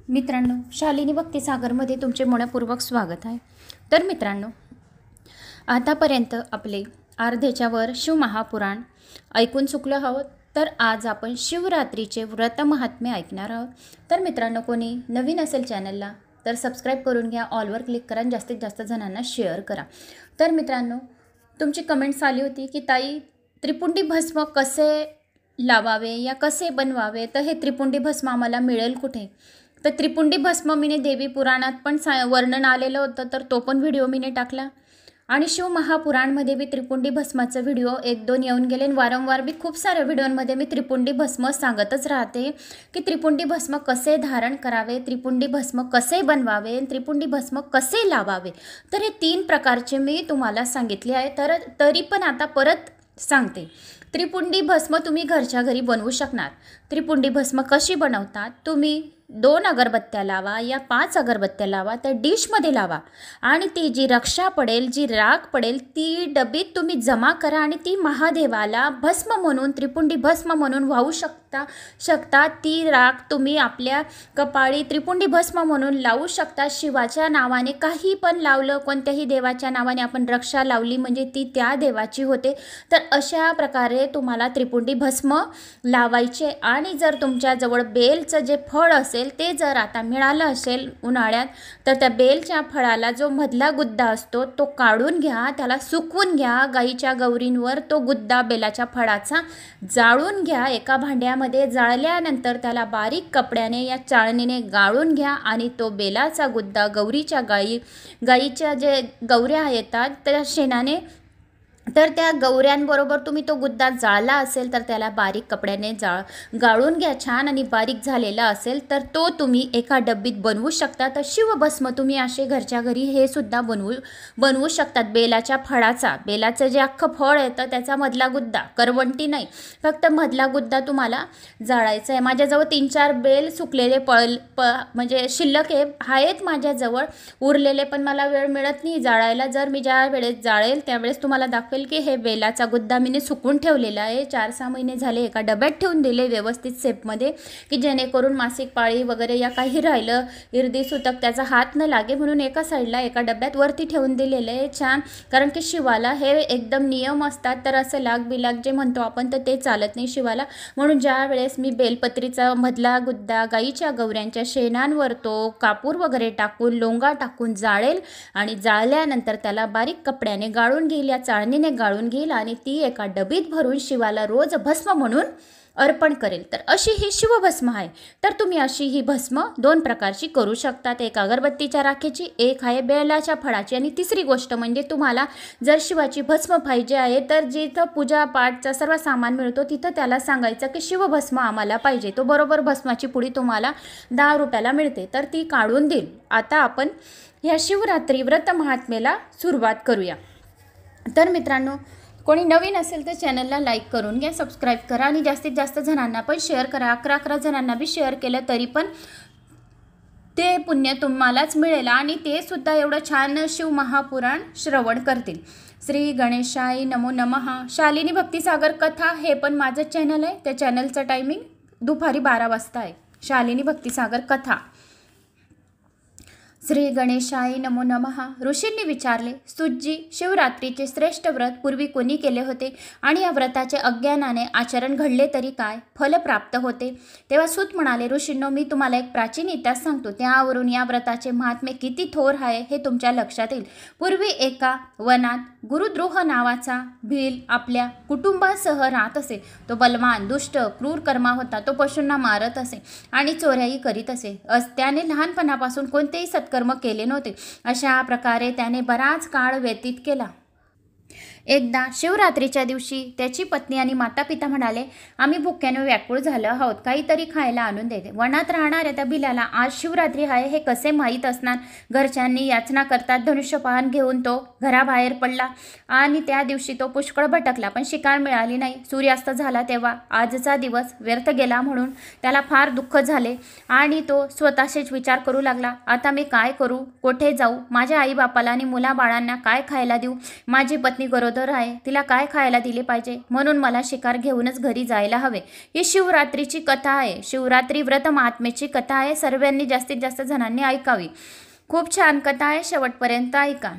मित्रांनो, शालिनी भक्तिसागरमध्ये तुमचे मनपूर्वक स्वागत आहे। तर मित्रांनो, आतापर्यंत आपले अर्ध्याच्या वर शिवमहापुराण ऐकून चुकलो आहोत। तर आज आपण शिवरात्रीचे व्रत महात्म्य ऐकणार आहोत। तर मित्रांनो, कोणी नवीन असेल चॅनलला तर सबस्क्राइब करून घ्या, ऑलवर क्लिक करा आणि जास्तीत जास्त जणांना शेअर करा। तर मित्रांनो, तुमची कमेंट्स आली होती की ताई, त्रिपुंडी भस्म कसे लावावे या कसे बनवावे, तर हे त्रिपुंडी भस्म आम्हाला मिळेल कुठे? तर त्रिपुंडी भस्म मीने देवी पुराणात पण वर्णन आलेलं होतं, तर तो पण व्हिडिओ मीने टाकला। आणि शिवमहापुराणमध्ये बी त्रिपुंडी भस्माचं व्हिडिओ 1-2 येऊन गेले। वारंवार बी खूप साऱ्या व्हिडिओमध्ये मी त्रिपुंडी भस्म सांगतच राहते की त्रिपुंडी भस्म कसे धारण करावे, त्रिपुंडी भस्म कसे बनवावे, त्रिपुंडी भस्म कसे लावावे। तर हे 3 प्रकारचे मी तुम्हाला सांगितले आहे। तर तरी पण आता परत सांगते, त्रिपुंडी भस्म तुम्ही घरच्या घरी बनवू शकणार। त्रिपुंडी भस्म कशी बनवतात? तुम्ही 2 अगरबत्त्या लावा या 5 अगरबत्त्या लावा, त्या डिशमध्ये लावा आणि ती जी रक्षा पडेल, जी राख पडेल, ती डबीत तुम्ही जमा करा आणि ती महादेवाला भस्म म्हणून, त्रिपुंडी भस्म म्हणून वाहू शकता। ती राख तुम्ही आपल्या कपाळी त्रिपुंडी भस्म म्हणून लावू शकता। शिवाच्या नावाने काही पण लावलं, कोणत्याही देवाच्या नावाने आपण रक्षा लावली म्हणजे ती त्या देवाची होते। तर अशा प्रकारे तुम्हाला त्रिपुंडी भस्म लावायचे। आणि जर तुमच्याजवळ बेलचं जे फळ असेल ते जर आता मिळालं असेल उन्हाळ्यात, तर त्या बेलच्या फळाला जो मधला गुद्दा असतो तो काढून घ्या, त्याला सुकवून घ्या। गाईच्या गौरींवर तो गुद्दा बेलाच्या फळाचा जाळून घ्या एका भांड्यामध्ये। जाळल्यानंतर त्याला बारीक कपड्याने या चाळणीने गाळून घ्या आणि तो बेलाचा गुद्दा गौरीच्या गाईच्या जे गौऱ्या येतात त्या शेणाने, तर त्या गौऱ्यांबरोबर तुम्ही तो गुद्दा जाळला असेल तर त्याला बारीक कपड्याने गाळून घ्या छान, आणि बारीक झालेला असेल तर तो तुम्ही एका डब्बीत बनवू शकता। तर शिवभस्म तुम्ही असे घरच्या घरी हे सुद्धा बनवू शकतात। बेलाच्या फळाचा, बेलाचं जे अख्खं फळ येतं त्याचा मधला गुद्दा, करवंटी नाही, फक्त मधला गुद्दा तुम्हाला जाळायचा आहे। माझ्याजवळ 3-4 बेल सुकलेले म्हणजे शिल्लक आहेत माझ्याजवळ उरलेले, पण मला वेळ मिळत नाही जाळायला। जर मी ज्या वेळेस जाळेल त्यावेळेस तुम्हाला दाखवेल की हे बेलाचा गुद्दा मी सुकून ठेवलेला आहे। 4-6 महिने झाले एका डब्यात ठेवून दिले व्यवस्थित सेफमध्ये, की जेणेकरून मासिक पाळी वगैरे या काही राहिलं, इर्दी सुतक त्याचा हात न लागे म्हणून एका साईडला एका डब्यात वरती ठेवून दिलेलं आहे छान। कारण की शिवाला हे एकदम नियम असतात, तर असं लाग जे म्हणतो आपण तर ते चालत नाही शिवाला। म्हणून ज्या वेळेस मी बेलपत्रीचा मधला गुद्दा गाईच्या गौऱ्यांच्या शेणांवर तो कापूर वगैरे टाकून, लोंगा टाकून जाळेल आणि जाळल्यानंतर त्याला बारीक कपड्याने गाळून घेईल, या चाळणीने गाळून घेईल आणि ती एका डबीत भरून शिवाला रोज भस्म म्हणून अर्पण करेल। तर अशी ही शिवभस्म आहे। तर तुम्ही अशी ही भस्म 2 प्रकारची करू शकतात, एक अगरबत्तीच्या राखेची, एक आहे बेलाच्या फळाची। आणि तिसरी गोष्ट म्हणजे तुम्हाला जर शिवाची भस्म पाहिजे आहे तर जिथं पूजा पाठचा सर्व सामान मिळतो तिथं त्याला सांगायचं की शिवभस्म आम्हाला पाहिजे, तो बरोबर भस्माची पुडी तुम्हाला 10 रुपयाला मिळते, तर ती काढून देईल। आता आपण ह्या शिवरात्री व्रत महात्म्याला सुरुवात करूया। तर मित्रांनो, कोणी नवीन असेल तर चॅनलला लाईक करून घ्या, सबस्क्राइब करा आणि जास्तीत जास्त जणांना पण शेअर करा। 11 जणांना बी शेअर केलं तरी पण ते पुण्य तुम्हालाच मिळेल आणि ते सुद्धा एवढं छान शिवमहापुराण श्रवण करतील। श्री गणेशाय नमो नमः। शालिनी भक्तिसागर कथा हे पण माझं चॅनल आहे, त्या चॅनलचं टायमिंग दुपारी 12 वाजता आहे, शालिनी भक्तिसागर कथा। श्री गणेशाय नमो नमः। ऋषींनी विचारले, सुजी, शिवरात्रीचे श्रेष्ठ व्रत पूर्वी कोणी केले होते आणि या व्रताचे अज्ञानाने आचरण घडले तरी काय फल प्राप्त होते? तेव्हा सूत म्हणाले, ऋषींनो, मी तुम्हाला एक प्राचीन इतिहास सांगतो, त्यावरून या व्रताचे महात्म्य किती थोर आहे हे तुमच्या लक्षात येईल। पूर्वी एका वनात गुरुद्रोह नावाचा भील आपल्या कुटुंबासह राहत असे। तो बलवान, दुष्ट, क्रूर कर्मा होता। तो पशूंना मारत असे आणि चोऱ्याही करीत असे। त्याने लहानपणापासून कोणतेही कर्म केले नव्हते। अशा प्रकारे त्याने बराच काळ व्यतीत केला। एकदा शिवरात्रीच्या दिवशी त्याची पत्नी आणि मातापिता म्हणाले, आम्ही भुक्याने व्याकुळ झालो आहोत, काहीतरी खायला आणून देते। वनात राहणाऱ्या त्या बिलाला आज शिवरात्री आहे हे कसे माहीत असणार? घरच्यांनी याचना करतात धनुष्यपान घेऊन तो घराबाहेर पडला आणि त्या दिवशी तो पुष्कळ भटकला, पण शिकार मिळाली नाही। सूर्यास्त झाला तेव्हा आजचा दिवस व्यर्थ गेला म्हणून त्याला फार दुःख झाले आणि तो स्वतःशीच विचार करू लागला, आता मी काय करू, कोठे जाऊ, माझ्या आईबापाला आणि मुलाबाळांना काय खायला देऊ? माझी पत्नी गरोदर गरोदर आहे, तिला काय खायला दिले पाहिजे, म्हणून मला शिकार घेऊनच घरी जायला हवे. ही शिवरात्रीची कथा आहे, शिवरात्री व्रत महात्म्याची कथा आहे. सर्वांनी जास्तीत जास्त जणांनी ऐकावी. खूप छान कथा आहे, शेवटपर्यंत ऐका.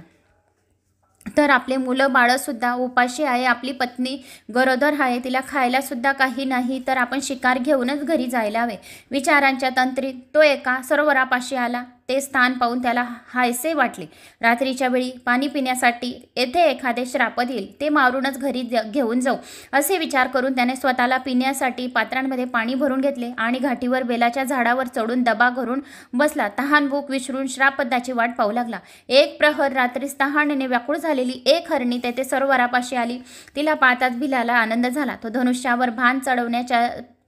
तर आपले मुलं बाळंसुद्धा उपाशी आहे, आपली पत्नी गरोदर आहे, तिला खायला सुद्धा काही नाही, तर आपण शिकार घेऊनच घरी जायला हवे. विचारांच्या तंत्रीत तो एका सरोवरापाशी आला. ते स्थान पाहून त्याला हायसे वाटले. रात्रीच्या वेळी पाणी पिण्यासाठी येथे एखादे श्रापद येईल, ते मारूनच घरी घेऊन जाऊ असे विचार करून त्याने स्वतःला पिण्यासाठी पात्रांमध्ये पाणी भरून घेतले आणि घाटीवर बेलाच्या झाडावर चढून दबा घरून बसला. तहान भूक विसरून श्रापदाची वाट पाहू लागला. एक प्रहर रात्रीस तहानेने व्याकुळ झालेली एक हरणी तेथे सरोवरापाशी आली. तिला पाहताच भिलाला आनंद झाला. तो धनुष्यावर भान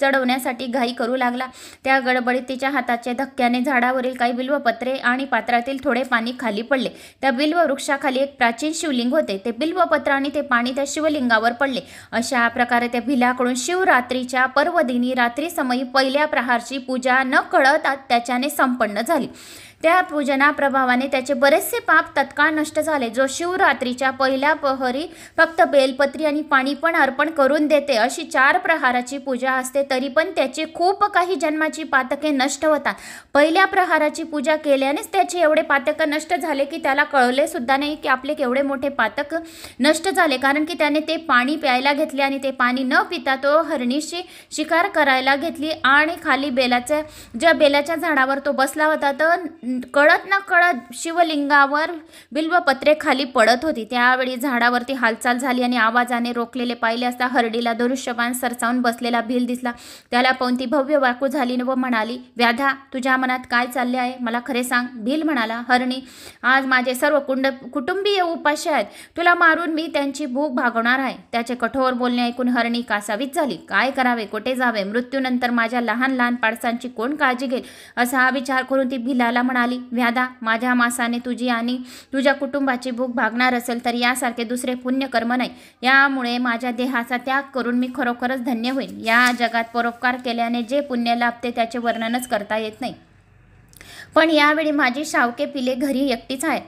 चढवण्यासाठी घाई करू लागला. त्या गडबडीत तिच्या हाताच्या धक्क्याने झाडावरील काही बिल्वपत्रे आणि पात्रातील थोडे पाणी खाली पडले. त्या बिल्व वृक्षाखाली एक प्राचीन शिवलिंग होते. ते बिल्वपत्र आणि ते पाणी त्या शिवलिंगावर पडले. अशा प्रकारे त्या भिलाकडून शिवरात्रीच्या पर्वदिनी रात्री समयी पहिल्या प्रहारची पूजा न कळत त्याच्याने संपन्न झाली. त्या पूजना प्रभावाने त्याचे बरेचसे पाप तत्काळ नष्ट झाले. जो शिवरात्रीच्या पहिल्या प्रहरी फक्त बेलपत्री आणि पाणी पण अर्पण करून देते, अशी 4 प्रहाराची पूजा असते, तरी पण त्याची खूप काही जन्माची पातके नष्ट होतात. पहिल्या प्रहाराची पूजा केल्यानेच त्याचे एवढे पातक नष्ट झाले की त्याला कळले सुद्धा नाही की आपले केवढे मोठे पातक नष्ट झाले, कारण की त्याने ते पाणी प्यायला घेतले आणि ते पाणी न पिता तो हरणीशी शिकार करायला घेतली आणि खाली ज्या बेलाच्या झाडावर तो बसला होता तर कळत न कळत शिवलिंगावर बिल्वपत्रे खाली पडत होती. त्यावेळी झाडावरती हालचाल झाली आणि आवाजाने रोखलेले पाहिले असता हरडीला धनुष्यबाण सरसावून बसलेला भील दिसला. त्याला पाहून ती भव्य व्याकुळ झाली व म्हणाली, व्याधा, तुझ्या मनात काय चालले आहे, मला खरे सांग. भील म्हणाला, हरणी, आज माझे सर्व कुटुंबीय उपाशी आहेत. तुला मारून मी त्यांची भूक भागवणार आहे. त्याचे कठोर बोलणे ऐकून हरणी कासावीस झाली. काय करावे, कुठे जावे, मृत्यूनंतर माझ्या लहान लहान पाडसांची कोण काळजी घेईल, असा विचार करून ती भिलाला म्हणाली, व्याधा, माझ्या मासाने तुझी आणि तुझ्या कुटुंबाची भूक भागणार असेल तर यासारखे दुसरे पुण्यकर्म नाही. यामुळे माझ्या देहाचा त्याग करून मी खरोखरच धन्य होईल. या जगात परोपकार केल्याने जे पुण्य लाभते त्याचे वर्णनच करता येत नाही. पण यावेळी माझी शावके पिले घरी एकटीच आहे.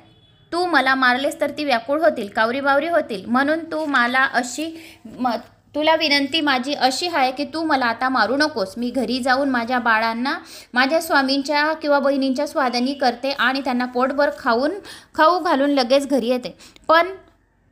तू मला मारलेस तर ती व्याकुळ होतील, कावरीबावरी होतील, म्हणून तुला विनंती माझी अशी आहे की तू मला आता मारू नकोस. मी घरी जाऊन माझ्या बाळांना माझ्या स्वामींच्या किंवा बहिणींच्या स्वादनी करते आणि त्यांना पोटभर खाऊ घालून लगेच घरी येते. पण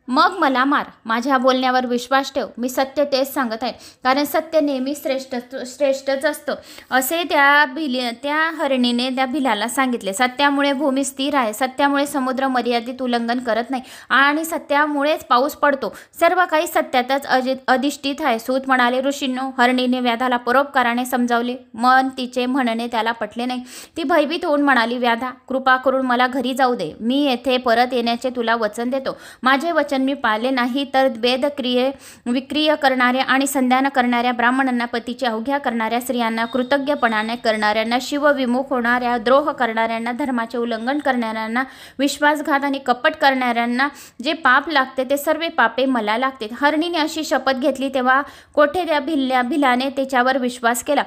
मग मला मार. माझ्या बोलण्यावर विश्वास ठेव. मी तेच सांगत आहे, कारण सत्य नेहमी श्रेष्ठच असतं, असे त्या हरणीने त्या भिलाला सांगितले. सत्यामुळे भूमी स्थिर आहे, सत्यामुळे समुद्र मर्यादित उल्लंघन करत नाही आणि सत्यामुळेच पाऊस पडतो. सर्व काही सत्यातच अधिष्ठित आहे. सूत म्हणाले, ऋषींनो, हरणीने व्याधाला परोपकाराने समजावले. मन तिचे म्हणणे त्याला पटले नाही. ती भयभीत होऊन म्हणाली, व्याधा, कृपा करून मला घरी जाऊ दे. मी येथे परत येण्याचे तुला वचन देतो. माझे वचन मी पाळले नाही तर विक्रिय करणाऱ्या आणि संध्यान करणाऱ्या ब्राह्मणांना, पतीची अवज्ञा करणाऱ्या स्त्रियांना, कृतज्ञपणाने करणाऱ्यांना, शिवविमुख होणाऱ्या, द्रोह करणाऱ्यांना, धर्माचे उल्लंघन करणाऱ्यांना, विश्वासघात आणि कपट करणाऱ्यांना जे पाप लागते ते सर्व पापे मला लागते. हरणीने अशी शपथ घेतली तेव्हा कोठे त्या भिलाने तिच्यावर विश्वास केला.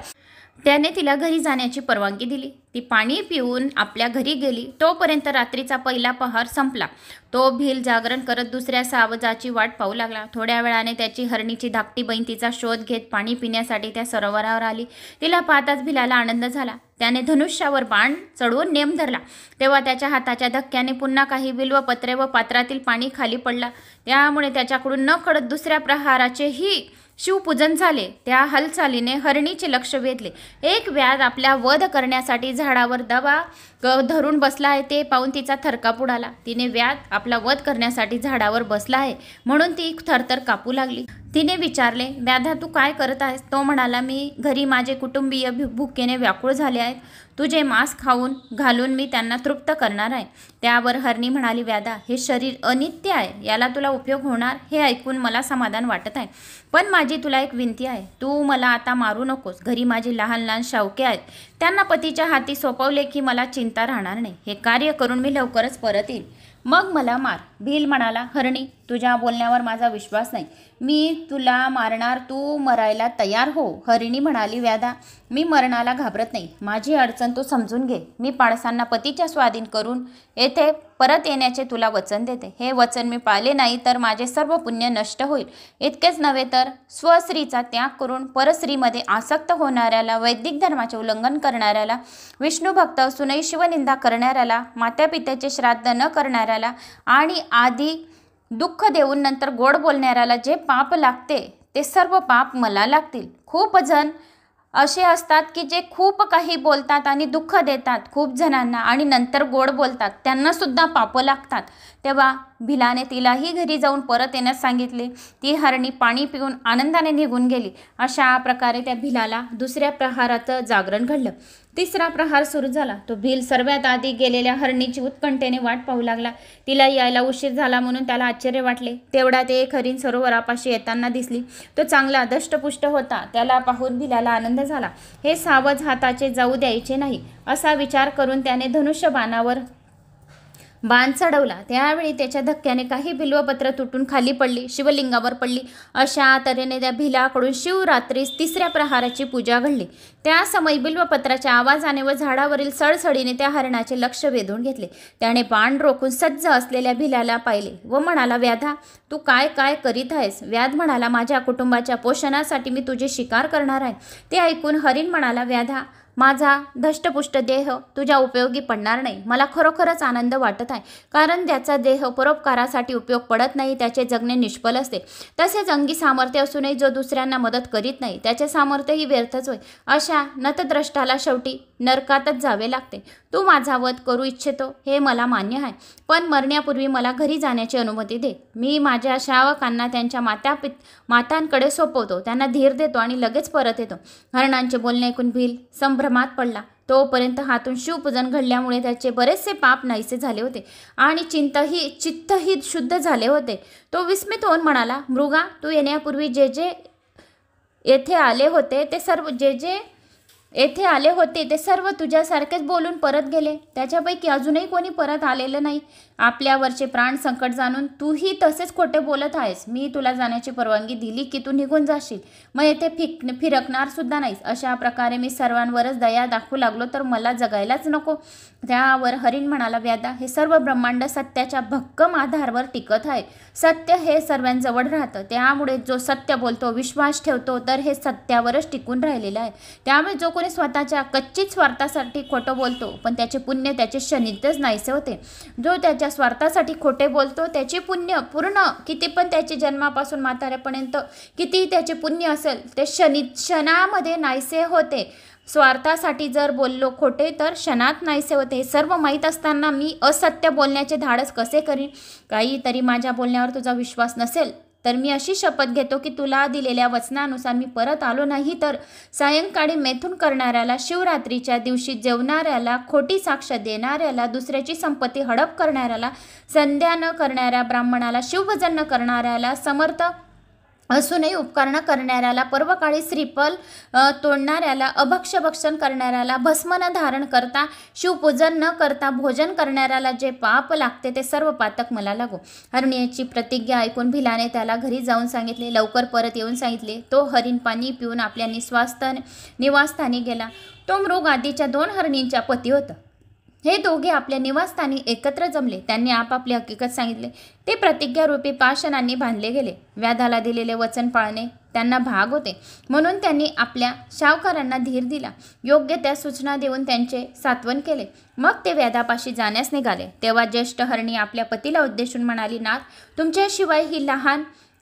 त्याने तिला घरी जाण्याची परवानगी दिली. ती पाणी पिऊन आपल्या घरी गेली. तोपर्यंत रात्रीचा पहिला पहार संपला. तो भील जागरण करत दुसऱ्या सावजाची वाट पाहू लागला. थोड्या वेळाने त्याची हरणीची धाकटी बहीण तिचा शोध घेत पाणी पिण्यासाठी त्या सरोवरावर आली. तिला पाहताच भिलाला आनंद झाला. त्याने धनुष्यावर बाण चढवून नेम धरला. तेव्हा त्याच्या हाताच्या धक्क्याने पुन्हा काही बिल्वपत्रे व पात्रातील पाणी खाली पडला. त्यामुळे त्याच्याकडून न कळत दुसऱ्या प्रहाराचेही शिवपूजन झाले. त्या हालचालीने हरणीचे लक्ष वेधले. एक व्याध आपला वध करण्यासाठी झाडावर दबा धरून बसला आहे ते पाहून तिचा थरकाप उडाला. तिने व्याध आपला वध करण्यासाठी झाडावर बसला आहे म्हणून ती थरथर कापू लागली. तिने विचारले, व्याधा, तू काय करत आहेस? तो म्हणाला, मी घरी माझे कुटुंबीय भुकेने व्याकुळ झाले आहेत. तुझे मांस घालून मी त्यांना तृप्त करणार आहे. त्यावर हरणी म्हणाली, व्याधा, हे शरीर अनित्य आहे, याला तुला उपयोग होणार हे ऐकून मला समाधान वाटत आहे. पण माझी तुला एक विनंती आहे, तू मला आता मारू नकोस. घरी माझी लहान लहान शावके आहेत, त्यांना पतीच्या हाती सोपवले की मला चिंता राहणार नाही. हे कार्य करून मी लवकरच परत येईल, मग मला मार. भील म्हणाला, हरणी, तुझ्या बोलण्यावर माझा विश्वास नाही. मी तुला मारणार, तू मरायला तयार हो. हरिणी म्हणाली, व्याधा, मी मरणाला घाबरत नाही. माझी अडचण तू समजून घे. मी पाडसांना पतीच्या स्वाधीन करून येथे परत येण्याचे तुला वचन देते. हे वचन मी पाळले नाही तर माझे सर्व पुण्य नष्ट होईल. इतकेच नव्हे तर स्वस्त्रीचा त्याग करून परस्त्रीमध्ये आसक्त होणाऱ्याला, वैदिक धर्माचे उल्लंघन करणाऱ्याला, विष्णुभक्त असूनही शिवनिंदा करणाऱ्याला, मातापित्याचे श्राद्ध न करणाऱ्याला आणि आधी दुःख देऊन नंतर गोड बोलणाऱ्याला जे पाप लागते ते सर्व पाप मला लागतील. खूप जण असे असतात की जे खूप काही बोलतात आणि दुःख देतात खूप जणांना आणि नंतर गोड बोलतात, त्यांना सुद्धा पाप लागतात. तेव्हा भिलाने तिलाही घरी जाऊन परत येण्यास सांगितले. ती हरणी पाणी पिऊन आनंदाने निघून गेली. अशा प्रकारे त्या भिलाला दुसऱ्या प्रहाराचं जागरण घडलं. तिसरा प्रहार सुरू झाला. तो भिल सर्वात आधी गेलेल्या हरणीची उत्कंठेने वाट पाहू लागला. तिला यायला उशीर झाला म्हणून त्याला आश्चर्य वाटले. तेवढ्यात एक हरिण सरोवरापाशी येताना दिसली. तो चांगला दष्टपुष्ट होता. त्याला पाहून भिलाला आनंद झाला. हे सावज हाताचे जाऊ द्यायचे नाही असा विचार करून त्याने धनुष्य बाणावर बाण चढवला. त्यावेळी त्याच्या धक्क्याने काही बिल्वपत्र तुटून खाली पडली, शिवलिंगावर पडली. अशा तऱ्हेने त्या भिलाकडून शिवरात्रीस तिसऱ्या प्रहाराची पूजा घडली. त्या समय बिल्वपत्राच्या आवाजाने व झाडावरील सळसळीने त्या हरणाचे लक्ष वेधून घेतले. त्याने बाण रोखून सज्ज असलेल्या भिलाला पाहिले व म्हणाला, व्याधा, तू काय काय करीत आहेस? व्याध म्हणाला, माझ्या कुटुंबाच्या पोषणासाठी मी तुझी शिकार करणार आहे. ते ऐकून हरिण म्हणाला, व्याधा, माझा धष्टपुष्ट देह तुझ्या उपयोगी पडणार नाही. मला खरोखरच आनंद वाटत आहे, कारण ज्याचा देह परोपकारासाठी उपयोग पडत नाही त्याचे जगणे निष्फल असते. तसेच अंगी सामर्थ्य असूनही जो दुसऱ्यांना मदत करीत नाही त्याचे सामर्थ्यही व्यर्थच होय. अशा नतद्रष्टाला शेवटी नरकातच जावे लागते. तू माझा वध करू इच्छितो हे मला मान्य आहे, पण मरण्यापूर्वी मला घरी जाण्याची अनुमती दे. मी माझ्या श्रावकांना त्यांच्या मातांकडे सोपवतो, त्यांना धीर देतो आणि लगेच परत येतो. हरणांचे बोलणे ऐकून भिल संभ्रमात पडला. तोपर्यंत हातून शिवपूजन घडल्यामुळे त्याचे बरेचसे पाप नाहीसे झाले होते आणि चित्तही शुद्ध झाले होते. तो विस्मित होऊन म्हणाला, मृगा, तू येण्यापूर्वी जे जे येथे आले होते ते सर्व तुझ्यासारखेच बोलून परत गेले. त्याच्यापैकी अजूनही कोणी परत आलेलं नाही. आपल्यावरचे प्राण संकट जाणून तूही तसेच खोटे बोलत आहेस. मी तुला जाण्याची परवानगी दिली की तू निघून जाशील, मग येथे फिरकणार सुद्धा नाहीस. अशा प्रकारे मी सर्वांवरच दया दाखवू लागलो तर मला जगायलाच नको. त्यावर हरिण म्हणाला, व्याधा, हे सर्व ब्रह्मांड सत्याच्या भक्कम आधारावर टिकत आहे. सत्य हे सर्वांजवळ राहतं, त्यामुळे जो सत्य बोलतो, विश्वास ठेवतो, तर हे सत्यावरच टिकून राहिलेलं आहे. त्यामुळे जो कोणी स्वतःच्या कच्चित स्वार्थासाठी खोटं बोलतो पण त्याचे पुण्य त्याचे क्षणिकच नाहीसे होते. जो त्याच्या स्वार्थासाठी खोटे बोलतो त्याचे पुण्य पूर्ण किती पण त्याचे जन्मापासून म्हाताऱ्यापर्यंत किती त्याचे पुण्य असेल ते क्षणामध्ये नाहीसे होते. स्वार्थासाठी जर बोललो खोटे तर क्षणात नाहीसे होते. हे सर्व माहीत असताना मी असत्य बोलण्याचे धाडस कसे करीन? काहीतरी माझ्या बोलण्यावर तुझा विश्वास नसेल तर मी अशी शपथ घेतो की तुला दिलेल्या वचनानुसार मी परत आलो नाही तर सायंकाळी मैथून करणाऱ्याला, शिवरात्रीच्या दिवशी जेवणाऱ्याला, खोटी साक्ष देणाऱ्याला, दुसऱ्याची संपत्ती हडप करणाऱ्याला, संध्या न करणाऱ्या ब्राह्मणाला, शिवभजन न करणाऱ्याला, समर्थ असूनही उपकार न करणाऱ्याला, पर्वकाळी श्रीफल तोडणाऱ्याला, अभक्ष्य भक्षण करणाऱ्याला, भस्म न धारण करता, शिवपूजन न करता भोजन करणाऱ्याला जे पाप लागते ते सर्व पातक मला लागो. हरिणीची प्रतिज्ञा ऐकून भिलाने त्याला घरी जाऊन सांगितले, लवकर परत येऊन सांगितले. तो हरिण पाणी पिऊन आपल्या निवासस्थानी गेला. तो मृग आधीच्या 2 हरणींच्या पती होता. हे दोघे आपल्या निवासस्थानी एकत्र जमले. त्यांनी आपापली हकीकत सांगितले. ते प्रतिज्ञारूपी पाषाणांनी बांधले गेले. व्याधाला दिलेले वचन पाळणे त्यांना भाग होते, म्हणून त्यांनी आपल्या सावकारांना धीर दिला. योग्य त्या सूचना देऊन त्यांचे सांत्वन केले. मग ते व्याधापाशी जाण्यास निघाले. तेव्हा ज्येष्ठ हरणी आपल्या पतीला उद्देशून म्हणाली, नाथ, तुमच्याशिवाय ही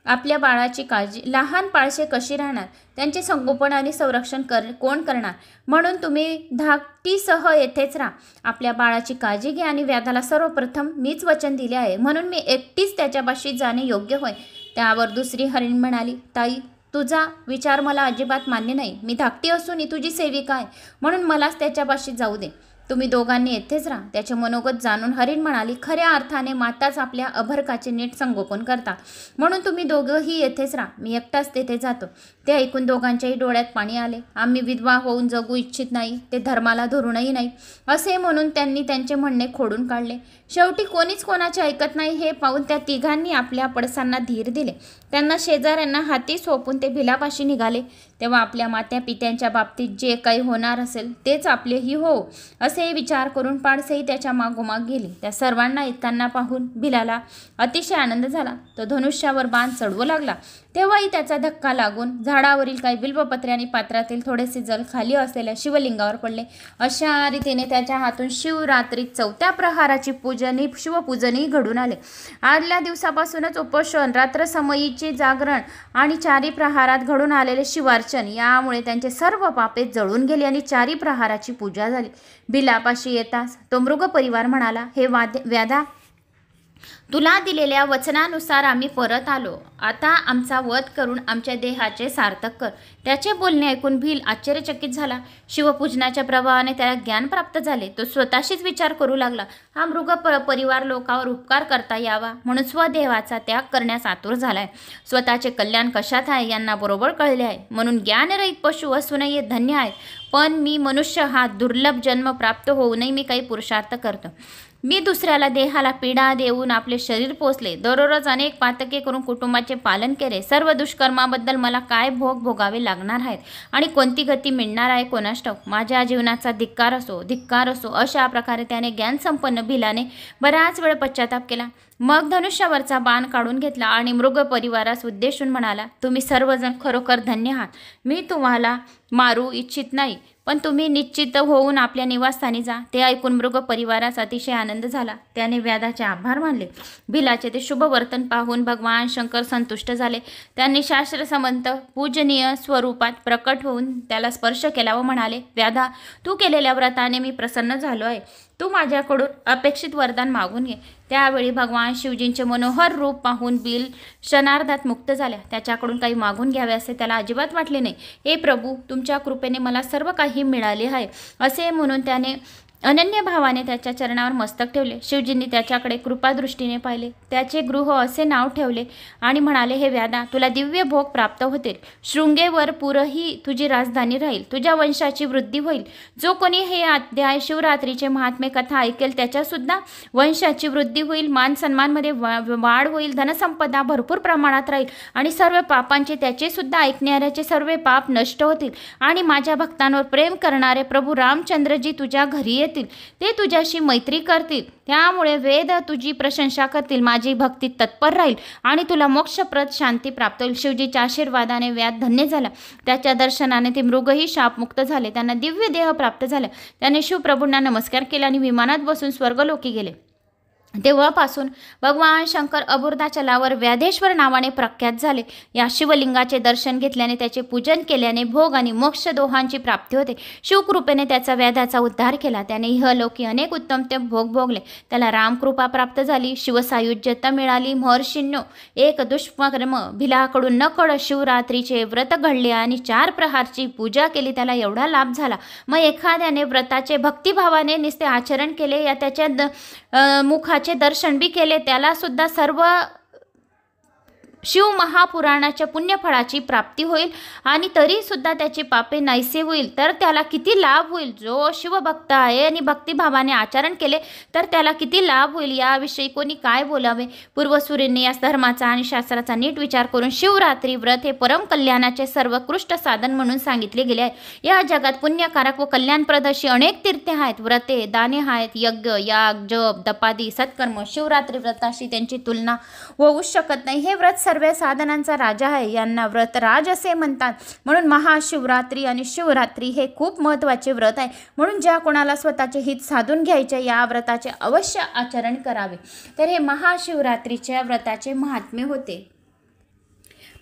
आपल्या बाळाची काळजी, लहान बाळसे कशी राहणार? त्यांचे संगोपन आणि संरक्षण कोण करणार? म्हणून तुम्ही धाकटीसह येथेच राहा. आपल्या बाळाची काळजी घ्या आणि व्याधाला सर्वप्रथम मीच वचन दिले आहे, म्हणून मी एकटीच त्याच्यापाशी जाणे योग्य होय. त्यावर दुसरी हरिण म्हणाली, ताई, तुझा विचार मला अजिबात मान्य नाही. मी धाकटी असून तुझी सेविका आहे, म्हणून मलाच त्याच्यापाशी जाऊ दे. तुम्ही दोघांनी येथेच राहा. त्याचे मनोगत जाणून हरिण म्हणाली, खऱ्या अर्थाने माताच आपल्या अभरकाचे नीट संगोपन करतात, म्हणून तुम्ही दोघंही येथेच राहा. मी एकटाच तेथे जातो. ते ऐकून दोघांच्याही डोळ्यात पाणी आले. आम्ही विधवा होऊन जगू इच्छित नाही, ते धर्माला धरूनही नाही असे म्हणून त्यांनी त्यांचे म्हणणे खोडून काढले. शेवटी कोणीच कोणाचे ऐकत नाही हे पाहून त्या तिघांनी आपल्या पडसांना धीर दिले. त्यांना शेजाऱ्यांना हाती सोपून ते भिलापाशी निघाले. तेव्हा आपल्या मात्यापित्यांच्या बाबतीत जे काही होणार असेल तेच आपलेही हो असे विचार करून पाडसेही त्याच्या मागोमाग गेले. त्या सर्वांना येताना पाहून भिलाला अतिशय आनंद झाला. तो धनुष्यावर बाण चढवू लागला तेव्हाही त्याचा धक्का लागून झाडावरील काही बिल्वपत्रे आणि पात्रातील थोडेसे जल खाली असलेल्या शिवलिंगावर पडले. अशा रीतीने त्याच्या हातून शिवरात्री 4थ्या प्रहाराची शिवपूजनही घडून आले. आदल्या दिवसापासूनच उपोषण, रात्रसमयीचे जागरण आणि 4ही प्रहारात घडून आलेले शिवार्चन यामुळे त्यांचे सर्व पापे जळून गेली आणि 4ही प्रहाराची पूजा झाली. भिलापाशी येताच तो मृग परिवार म्हणाला, हे व्याधा, तुला दिलेल्या वचनानुसार आम्ही परत आलो. आता आमचा वध करून आमच्या देहाचे सार्थक कर. त्याचे बोलणे ऐकून भील आश्चर्यचकित झाला. शिवपूजनाच्या प्रभावाने त्याला ज्ञान प्राप्त झाले. तो स्वतःशीच विचार करू लागला, हा मृग परिवार लोकावर उपकार करता यावा म्हणून स्वदेहाचा त्याग करण्यास आतुर झालाय. स्वतःचे कल्याण कशात आहे यांना बरोबर कळले आहे, म्हणून ज्ञानरहित पशु असूनही हे धन्य आहे. पण मी मनुष्य हा दुर्लभ जन्म प्राप्त होऊनही मी काही पुरुषार्थ करतो. मी दुसऱ्याला देहाला पीडा देऊन आपले शरीर पोसले, दररोज अनेक पातके करून कुटुंबाचे पालन केले. सर्व दुष्कर्माबद्दल मला काय भोग भोगावे लागणार आहेत आणि कोणती गती मिळणार आहे कोणास ठाऊक. माझ्या जीवनाचा धिक्कार असो. अशा प्रकारे त्याने ज्ञानसंपन्न भिलाने बराच वेळ पश्चाताप केला. मग धनुष्यावरचा बाण काढून घेतला आणि मृग परिवारास उद्देशून म्हणाला, तुम्ही सर्वजण खरोखर धन्य आहात. मी तुम्हाला मारू इच्छित नाही, पण तुम्ही निश्चित होऊन आपल्या निवासस्थानी जा. ते ऐकून मृग परिवारास अतिशय आनंद झाला. त्याने व्याधाचे आभार मानले. भिलाचे ते शुभ वर्तन पाहून भगवान शंकर संतुष्ट झाले. त्यांनी शास्त्रसंमत पूजनीय स्वरूपात प्रकट होऊन त्याला स्पर्श केला व म्हणाले, व्याधा, तू केलेल्या व्रताने मी प्रसन्न झालो आहे. तू माझ्याकडून अपेक्षित वरदान मागून घे. त्यावेळी भगवान शिवजींचे मनोहर रूप पाहून बिल क्षणार्धात मुक्त झाल्या. त्याच्याकडून काही मागून घ्यावे असे त्याला अजिबात वाटले नाही. हे प्रभू, तुमच्या कृपेने मला सर्व काही मिळाले आहे असे म्हणून त्याने अनन्य भावाने त्याच्या चरणावर मस्तक ठेवले. शिवजींनी त्याच्याकडे कृपादृष्टीने पाहिले. त्याचे गृह असे नाव ठेवले आणि म्हणाले, हे व्याधा, तुला दिव्य भोग प्राप्त होतील. शृंगेवर पुरही तुझी राजधानी राहील. तुझ्या वंशाची वृद्धी होईल. जो कोणी हे अध्याय शिवरात्रीचे महात्म्य कथा ऐकेल त्याच्यासुद्धा वंशाची वृद्धी होईल. मान सन्मानमध्ये वाढ होईल. धनसंपदा भरपूर प्रमाणात राहील आणि सर्व पापांचे त्याचे सुद्धा ऐकणाऱ्याचे सर्व पाप नष्ट होतील आणि माझ्या भक्तांवर प्रेम करणारे प्रभू रामचंद्रजी तुझ्या घरी येतील. ते तुझ्याशी मैत्री करतील. त्यामुळे वेद तुझी प्रशंसा करतील. माझी भक्ती तत्पर राहील आणि तुला मोक्षप्रद शांती प्राप्त होईल. शिवजीच्या आशीर्वादाने व्याध धन्य झाला. त्याच्या दर्शनाने ते मृगही शापमुक्त झाले. त्यांना दिव्य देह प्राप्त झाला. त्याने शिवप्रभूंना नमस्कार केला आणि विमानात बसून स्वर्गलोकी गेले. तेव्हापासून भगवान शंकर अबुर्धाचलावर व्याधेश्वर नावाने प्रख्यात झाले. या शिवलिंगाचे दर्शन घेतल्याने, त्याचे पूजन केल्याने भोग आणि मोक्ष दोहांची प्राप्ती होते. शिवकृपेने त्याचा व्याधाचा उद्धार केला. त्याने इहलोकी अनेक उत्तम ते भोग भोगले. त्याला रामकृपा प्राप्त झाली. शिवसायुज्यता मिळाली. महर्षींनो, एक दुष्कर्म भिलाकडून नकळ शिवरात्रीचे व्रत घडले आणि 4 प्रहारची पूजा केली. त्याला एवढा लाभ झाला. मग एखाद्याने व्रताचे भक्तिभावाने निस्ते आचरण केले, या त्याच्या मुखाचे दर्शन बी केले, त्याला सुद्धा सर्व शिव महापुराणाच्या पुण्यफळाची प्राप्ती होईल आणि तरी सुद्धा त्याची पापे नाहीसे होईल. तर त्याला किती लाभ होईल. जो शिवभक्त आहे आणि भक्तिभावाने आचरण केले तर त्याला किती लाभ होईल याविषयी कोणी काय बोलावे. पूर्वसूरींनी या धर्माचा आणि शास्त्राचा नीट विचार करून शिवरात्री व्रत हे परम कल्याणाचे सर्वोत्कृष्ट साधन म्हणून सांगितले गेले आहे. या जगात पुण्यकारक व कल्याणप्रद अशी अनेक तीर्थे आहेत, व्रते, दाने आहेत, यज्ञ, याग, जप, दपादी, सत्कर्म. शिवरात्री व्रताशी त्यांची तुलना होऊच शकत नाही. हे व्रत सर्व साधनांचा राजा आहे. यांना व्रतराज असे म्हणतात. म्हणून महाशिवरात्री आणि शिवरात्री हे खूप महत्त्वाचे व्रत आहे. म्हणून ज्या कोणाला स्वतःचे हित साधून घ्यायचे या व्रताचे अवश्य आचरण करावे. तर हे महाशिवरात्रीच्या व्रताचे महात्म्य होते.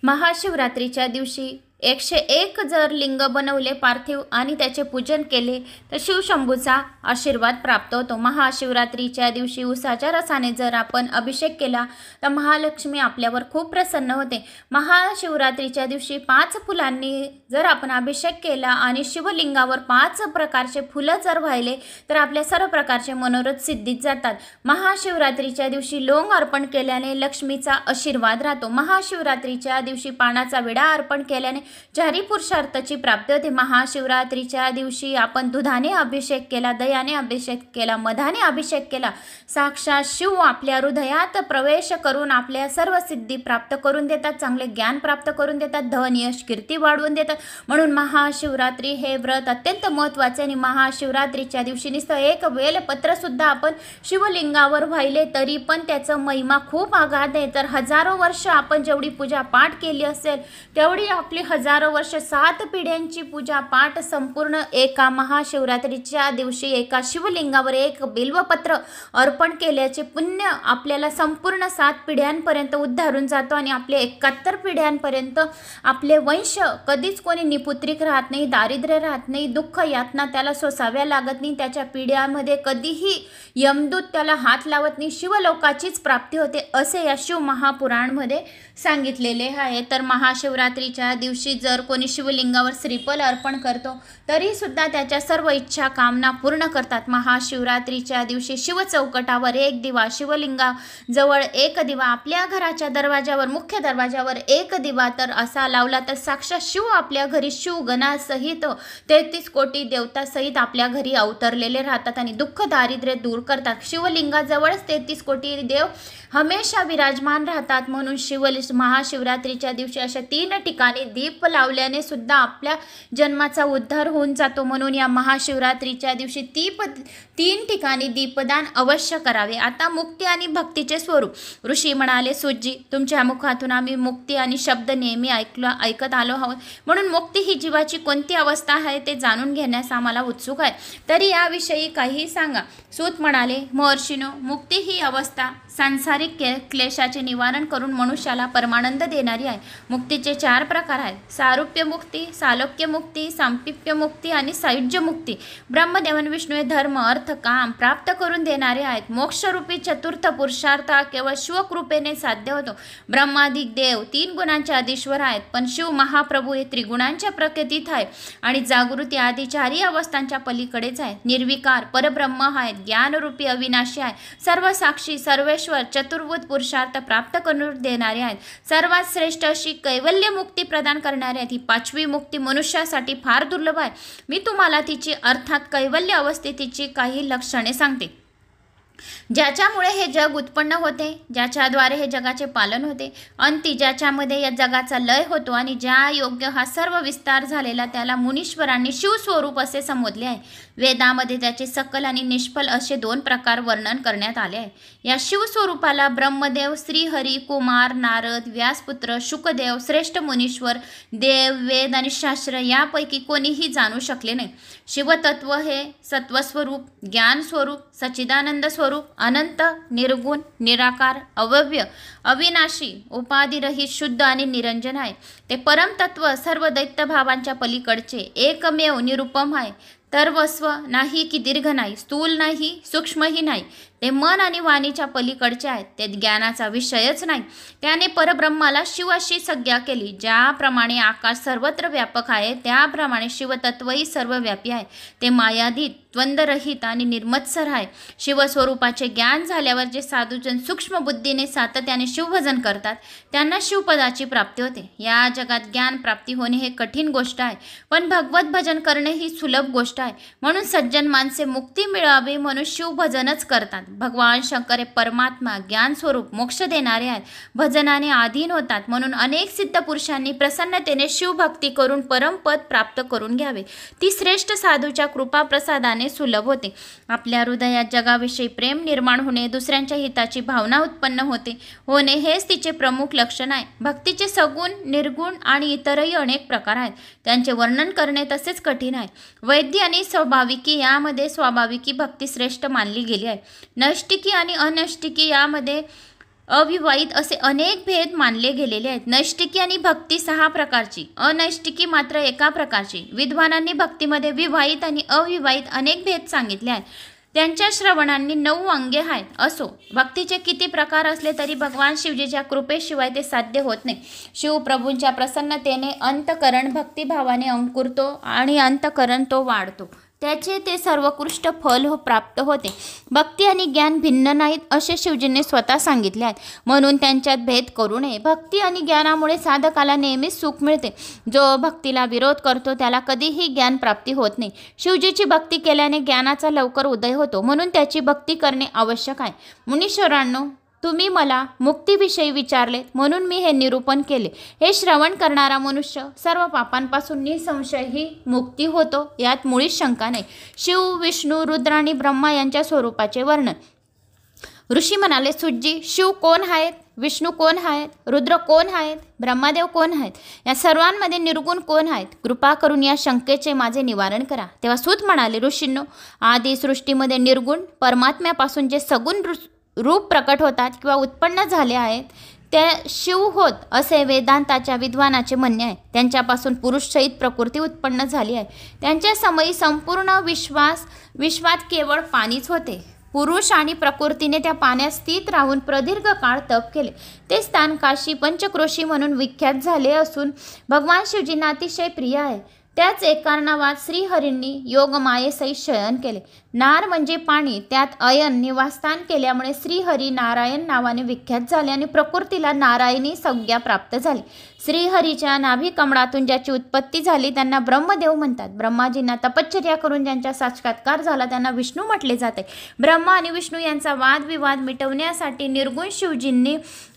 महाशिवरात्रीच्या दिवशी 101 जर लिंग बनवले पार्थिव आणि त्याचे पूजन केले तर शिवशंभूचा आशीर्वाद प्राप्त होतो. महाशिवरात्रीच्या दिवशी उसाच्या रसाने जर आपण अभिषेक केला तर महालक्ष्मी आपल्यावर खूप प्रसन्न होते. महाशिवरात्रीच्या दिवशी 5 फुलांनी जर आपण अभिषेक केला आणि शिवलिंगावर 5 प्रकारचे फुलं जर वाहिले तर आपल्या सर्व प्रकारचे मनोरथ सिद्धीत जातात. महाशिवरात्रीच्या दिवशी लोंग अर्पण केल्याने लक्ष्मीचा आशीर्वाद राहतो. महाशिवरात्रीच्या दिवशी पानाचा विडा अर्पण केल्याने चारी पुरुषार्थाची प्राप्ती होते. महाशिवरात्रीच्या दिवशी आपण दुधाने अभिषेक केला, दयाने अभिषेक केला, मधाने अभिषेक केला, साक्षात शिव आपल्या हृदयात प्रवेश करून आपल्या सर्व सिद्धी प्राप्त करून देतात, चांगले ज्ञान प्राप्त करून देतात, धन यश कीर्ती वाढवून देतात. म्हणून महाशिवरात्री हे व्रत अत्यंत महत्त्वाचे. आणि महाशिवरात्रीच्या दिवशी नुसतं एक बेलपत्र सुद्धा आपण शिवलिंगावर वाहिले तरी पण त्याचं महिमा खूप आगाध आहे. तर हजारो वर्ष आपण जेवढी पूजा पाठ केली असेल तेवढी आपली हजारो वर्ष 7 पिढ्यांची पूजा पाठ संपूर्ण एका महाशिवरात्रीच्या दिवशी एका शिवलिंगावर एक बिल्वपत्र अर्पण केल्याचे पुण्य आपल्याला संपूर्ण 7 पिढ्यांपर्यंत उद्धारून जातो. आणि आपले 71 पिढ्यांपर्यंत आपले वंश कधीच कोणी निपुत्रिक राहत नाही, दारिद्र्य राहत नाही, दुःख यातना त्याला सोसाव्या लागत नाही, त्याच्या पिढ्यामध्ये कधीही यमदूत त्याला हात लावत नाही, शिवलोकाचीच प्राप्ती होते असे या शिव महापुराणमध्ये सांगितलेले आहे. तर महाशिवरात्रीच्या दिवशी जर कोणी शिवलिंगावर श्रीफल अर्पण करतो तरी सुद्धा त्याच्या सर्व इच्छा कामना पूर्ण करतात. महाशिवरात्रीच्या दिवशी शिव चौकटावर एक दिवा, शिवलिंगाजवळ एक दिवा, आपल्या घराच्या दरवाजावर मुख्य दरवाजावर एक दिवा तर असा लावला तर साक्षात शिव आपल्या घरी शिवगणासहित 33 कोटी देवतासहित आपल्या घरी अवतरलेले राहतात आणि दुःख दारिद्र्य दूर करतात. शिवलिंगाजवळच 33 कोटी देव हमेशा विराजमान राहतात. म्हणून महाशिवरात्रीच्या दिवशी अशा 3 ठिकाणी दीप लावल्याने सुद्धा आपल्या जन्माचा उद्धार होऊन जातो. म्हणून या महाशिवरात्रीच्या दिवशी 3 ठिकाणी दीपदान अवश्य करावे. आता मुक्ती आणि भक्तीचे स्वरूप. ऋषी म्हणाले, सूजी तुमच्या मुखातून आम्ही मुक्ती आणि शब्द नेहमी ऐकत आलो आहोत, म्हणून मुक्ती ही जीवाची कोणती अवस्था आहे ते जाणून घेण्यास आम्हाला उत्सुक आहे, तरी याविषयी काही सांगा. सूत म्हणाले, महर्षीनो, मुक्ती ही अवस्था सांसारिक क्लेशाचे निवारण करून मनुष्याला परमानंद देणारी आहे. मुक्तीचे 4 प्रकार आहेत: सारूप्य मुक्ती, सालोक्य मुक्ती, सांपिप्य मुक्ती आणि सायुज्य मुक्ती. ब्रह्मदेवन विष्णू हे धर्म अर्थ काम प्राप्त करून देणारे आहेत. मोक्षरूपी चतुर्थ पुरुषार्थ केवळ शिवकृपेने साध्य होतो. ब्रह्मादिक देव 3 गुणांचे अधीश्वर आहेत, पण शिव महाप्रभू हे त्रिगुणांच्या प्रकृतीत आहे आणि जागृती आदी 4ही अवस्थांच्या पलीकडेच आहे. निर्विकार परब्रह्म आहेत, ज्ञानरूपी अविनाशी आहे, सर्व साक्षी सर्वेश्वर चतुर्भुत पुरुषार्थ प्राप्त करून देणारे आहेत. सर्वात श्रेष्ठ अशी कैवल्य मुक्ती प्रदान करणारे आहेत. ही 5वी मुक्ती मनुष्यासाठी फार दुर्लभ आहे. मी तुम्हाला तिची अर्थात कैवल्य अवस्थेची काही लक्षणे सांगते. ज्याच्यामुळे हे जग उत्पन्न होते, ज्याच्याद्वारे हे जगाचे पालन होते, अंती ज्याच्यामध्ये या जगाचा लय होतो आणि ज्या योग्य हा सर्व विस्तार झालेला त्याला मुनीश्वरांनी शिवस्वरूप असे संबोधले आहे. वेदामध्ये त्याचे सकल आणि निष्फल असे 2 प्रकार वर्णन करण्यात आले आहे. या शिवस्वरूपाला ब्रह्मदेव, श्रीहरी, कुमार, नारद, व्यासपुत्र, शुकदेव, श्रेष्ठ मुनीश्वर, देव, वेद आणि शास्त्र यापैकी कोणीही जाणू शकले नाही. शिवतत्व हे सत्वस्वरूप, ज्ञानस्वरूप, सच्चिदानंद स्वरूप, अनंत, निर्गुण, निराकार, अव्यय, अविनाशी, उपाधिरहित, शुद्ध आणि निरंजन आहे. ते परमतत्व सर्व दैत्यभावांच्या पलीकडचे एकमेव निरुपम आहे. सर्वस्व नाही की दीर्घ नाही, स्थूल नाही, सूक्ष्मही नाही. ते मन आणि वाणीच्या पलीकडचे आहेत. ते ज्ञानाचा विषयच नाही. त्याने परब्रह्माला शिव अशी संज्ञा केली. ज्याप्रमाणे आकाश सर्वत्र व्यापक आहे त्याप्रमाणे शिवतत्वही सर्वव्यापी आहे. ते मायाधीत, द्वंद्वरहित आणि निर्मत्सर आहे. शिवस्वरूपाचे ज्ञान झाल्यावर जे साधूजन सूक्ष्म बुद्धीने सातत्याने शिवभजन करतात त्यांना शिवपदाची प्राप्ती होते. या जगात ज्ञान प्राप्ती होणे हे कठीण गोष्ट आहे, पण भगवत भजन करणे ही सुलभ गोष्ट आहे. म्हणून सज्जन माणसे मुक्ती मिळावी म्हणून शिवभजनच करतात. भगवान शंकर हे परमात्मा, ज्ञान स्वरूप, मोक्ष देणारे आहेत. भजनाने अधीन होतात. म्हणून अनेक सिद्ध पुरुषांनी प्रसन्नतेने शिवभक्ती करून परमपद प्राप्त करून घ्यावे. ती श्रेष्ठ साधूच्या कृपा प्रसादाने सुलभ होते. आपल्या हृदयात जगाविषयी प्रेम निर्माण होणे, दुसऱ्यांच्या हिताची भावना उत्पन्न होणे हेच तिचे प्रमुख लक्षण आहे. भक्तीचे सगुण, निर्गुण आणि इतरही अनेक प्रकार आहेत. त्यांचे वर्णन करणे तसेच कठीण आहे. वैद्य आणि स्वाभाविकी यामध्ये स्वाभाविकी भक्ती श्रेष्ठ मानली गेली आहे. नैष्टिकी आणि अनैष्टिकी यामध्ये अविवाहित असे अनेक भेद मानले गेलेले आहेत. नैष्टिकी आणि भक्ती 6 प्रकारची, अनैष्टिकी मात्र 1 प्रकारची. विद्वानांनी भक्तीमध्ये विवाहित आणि अविवाहित अनेक भेद सांगितले आहेत. त्यांच्या श्रवणांनी 9 अंगे आहेत. असो, भक्तीचे किती प्रकार असले तरी भगवान शिवजीच्या कृपेशिवाय ते साध्य होत नाही. शिवप्रभूंच्या प्रसन्नतेने अंतकरण भक्तिभावाने अंकुरतो आणि अंतकरण तो वाढतो. त्याचे ते सर्वोत्कृष्ट फल प्राप्त होते. भक्ती आणि ज्ञान भिन्न नाहीत असे शिवजींनी स्वतः सांगितले आहे. म्हणून त्यांच्यात भेद करू नये. भक्ती आणि ज्ञानामुळे साधकाला नेहमीच सुख मिळते. जो भक्तीला विरोध करतो त्याला कधीही ज्ञान प्राप्ती होत नाही. शिवजीची भक्ती केल्याने ज्ञानाचा लवकर उदय होतो. म्हणून त्याची भक्ती करणे आवश्यक आहे. मुनीश्वरांनो, तुम्ही मला मुक्तीविषयी विचारले म्हणून मी हे निरूपण केले. हे श्रवण करणारा मनुष्य सर्व पापांपासून निसंशय ही मुक्ती होतो, यात मुळीच शंका नाही. शिव, विष्णू, रुद्र आणि ब्रह्मा यांच्या स्वरूपाचे वर्णन. ऋषी म्हणाले, सुजी, शिव कोण आहेत, विष्णू कोण आहेत, रुद्र कोण आहेत, ब्रह्मदेव कोण आहेत, या सर्वांमध्ये निर्गुण कोण आहेत? कृपा करून या शंकेचे माझे निवारण करा. तेव्हा सूत म्हणाले, ऋषींनो, आदी सृष्टीमध्ये निर्गुण परमात्म्यापासून जे सगुण रूप प्रकट होतात किंवा उत्पन्न झाले आहेत ते शिव होत असे वेदांताच्या विद्वानाचे म्हणणे आहे. त्यांच्यापासून पुरुषसहित प्रकृती उत्पन्न झाली आहे. त्यांच्या समयी संपूर्ण विश्वात केवळ पाणीच होते. पुरुष आणि प्रकृतीने त्या पाण्यात स्थित राहून प्रदीर्घ काळ तप केले. ते स्थान काशी पंचक्रोशी म्हणून विख्यात झाले असून भगवान शिवजींना अतिशय प्रिय आहे. त्याच एक कारणावाद श्रीहरींनी योगमायेसहित शयन केले. नार म्हणजे पाणी, त्यात अयन निवासस्थान केल्यामुळे श्रीहरी नारायण नावाने विख्यात झाले आणि प्रकृतीला नारायणी संज्ञा प्राप्त झाली. श्रीहरीच्या नाभी कमळातून ज्याची उत्पत्ती झाली त्यांना ब्रह्मदेव म्हणतात. ब्रह्माजींना तपश्चर्या करून ज्यांचा साक्षात्कार झाला त्यांना विष्णू म्हटले जाते. ब्रह्मा आणि विष्णू यांचा वादविवाद मिटवण्यासाठी निर्गुण शिवजींनी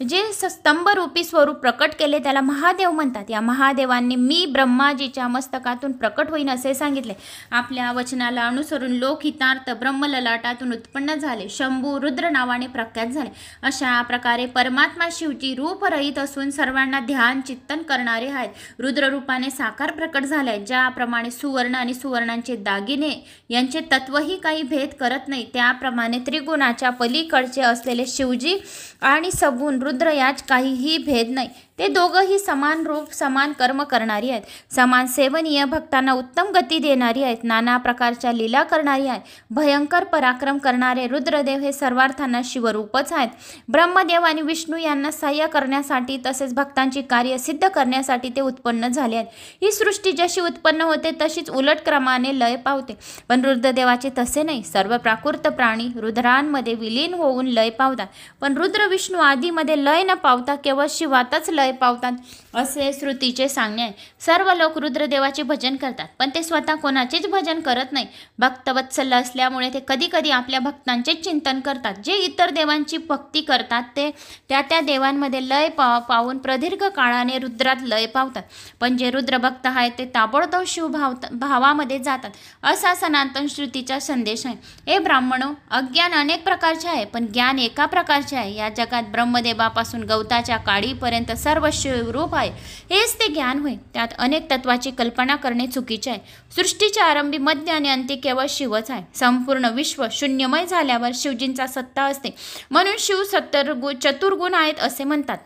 जे स्तंभरूपी स्वरूप प्रकट केले त्याला महादेव म्हणतात. या महादेवांनी मी ब्रह्माजीच्या मस्तकातून प्रकट होईन असे सांगितले. आपल्या वचनाला अनुसरून लोक हितार्थ ब्रह्मललाटातून उत्पन्न झाले. शंभू, रुद्र नावाने प्रख्यात झाले. अशा प्रकारे परमात्मा शिवजी रूपरहित असून सर्वांना ध्यान चिंतन करणारे आहेत. रुद्र रूपाने साकार प्रकट झाले. ज्याप्रमाणे सुवर्ण आणि सुवर्णांचे दागिने यांचे तत्वही काही भेद करत नाही, त्याप्रमाणे त्रिगुणाच्या पलीकडचे असलेले शिवजी आणि सगुण रुद्र यात काहीही भेद नाही. ते दोघंही समान रूप समान कर्म करणारी आहेत. समान सेवनीय, भक्तांना उत्तम गती देणारी आहेत. नाना प्रकारच्या लीला करणारी आहेत. भयंकर पराक्रम करणारे रुद्रदेव हे सर्वार्थांना शिवरूपच आहेत. ब्रह्मदेव आणि विष्णू यांना सहाय्य करण्यासाठी तसेच भक्तांची कार्य सिद्ध करण्यासाठी ते उत्पन्न झाले आहेत. ही सृष्टी जशी उत्पन्न होते तशीच उलट क्रमाने लय पावते. पण रुद्रदेवाचे तसे नाही. सर्व प्राकृत प्राणी रुद्रांमध्ये विलीन होऊन लय पावतात. पण रुद्र विष्णू आदीमध्ये लय न पावता केवळ शिवातच लय पावतात असे श्रुतीचे सांगणे आहे. सर्व लोक रुद्रदेवाचे भजन करतात पण ते स्वतः कोणाचेच भजन करत नाही. भक्तवत्सल असल्यामुळे ते कधी कधी आपल्या भक्तांचेच चिंतन करतात. जे इतर देवांची भक्ती करतात ते त्या देवांमध्ये लय पावून प्रदीर्घ काळाने रुद्रात लय पावतात. पण जे रुद्रभक्त आहेत ते ताबडतोब शिव भावामध्ये जातात असा सनातन श्रुतीचा संदेश आहे. हे ब्राह्मणो, अज्ञान अनेक प्रकारचे आहे पण ज्ञान एका प्रकारचे आहे. या जगात ब्रह्मदेवापासून गवताच्या काडीपर्यंत सर्व शिवरूप आहे. हेच ते ज्ञान होय. त्यात अनेक तत्वाची कल्पना करणे चुकीचे आहे. सृष्टीच्या आरंभी, मध्य आणि अंती केवळ शिवच आहे. संपूर्ण विश्व शून्यमय झाल्यावर शिवजींचा सत्ता असते. म्हणून शिव चतुर्गुण आहेत असे म्हणतात.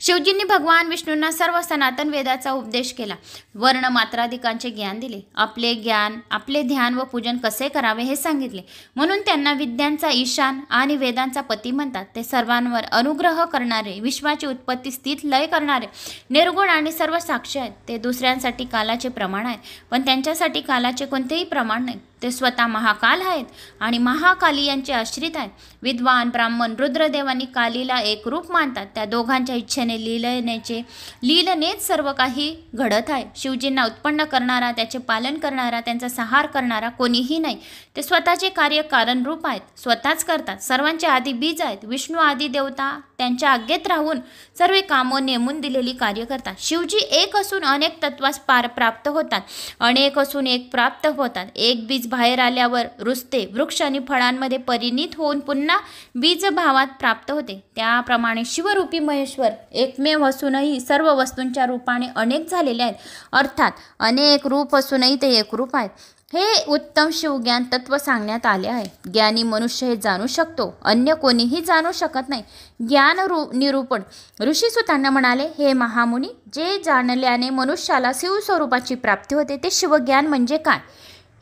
शिवजींनी भगवान विष्णूंना सर्व सनातन वेदाचा उपदेश केला. वर्ण मात्राधिकांचे ज्ञान दिले. आपले ध्यान व पूजन कसे करावे हे सांगितले. म्हणून त्यांना विद्यांचा ईशान आणि वेदांचा पती म्हणतात. ते सर्वांवर अनुग्रह करणारे, विश्वाची उत्पत्ती स्थित लय करणारे, निर्गुण आणि सर्व साक्षी आहेत. ते दुसऱ्यांसाठी कालाचे प्रमाण आहेत पण त्यांच्यासाठी कालाचे कोणतेही प्रमाण नाही. ते स्वतः महाकाल आहेत आणि महाकाली यांचे आश्रित आहेत. विद्वान ब्राह्मण रुद्रदेवांनी कालीला एक रूप मानतात. त्या दोघांच्या इच्छेने लीलनेच सर्व काही घडत आहे. शिवजींना उत्पन्न करणारा, त्याचे पालन करणारा, त्यांचा संहार करणारा कोणीही नाही. ते स्वतःचे कार्य कारण रूप आहेत, स्वतःच करतात. सर्वांचे आदी बीज आहेत. विष्णू आदी देवता त्यांच्या आज्ञेत राहून सर्व कामं नेमून दिलेली कार्य करतात. शिवजी एक असून अनेक तत्वास प्राप्त होतात, अनेक असून एक प्राप्त होतात. एक बीज बाहेर आल्यावर रुजते, वृक्ष आणि फळांमध्ये परिणित होऊन पुन्हा बीज भावात प्राप्त होते. त्याप्रमाणे शिवरूपी महेश्वर एकमेव असूनही सर्व वस्तूंच्या रूपाने अनेक झालेले आहेत. अर्थात अनेक रूप असूनही ते एकरूप आहेत. हे उत्तम शिवज्ञान तत्व सांगण्यात आले आहे. ज्ञानी मनुष्य हे जाणू शकतो, अन्य कोणीही जाणू शकत नाही. ज्ञान निरूपण. ऋषीसुतांना म्हणाले, हे महामुनी, जे जाणल्याने मनुष्याला शिवस्वरूपाची प्राप्ती होते ते शिवज्ञान म्हणजे काय?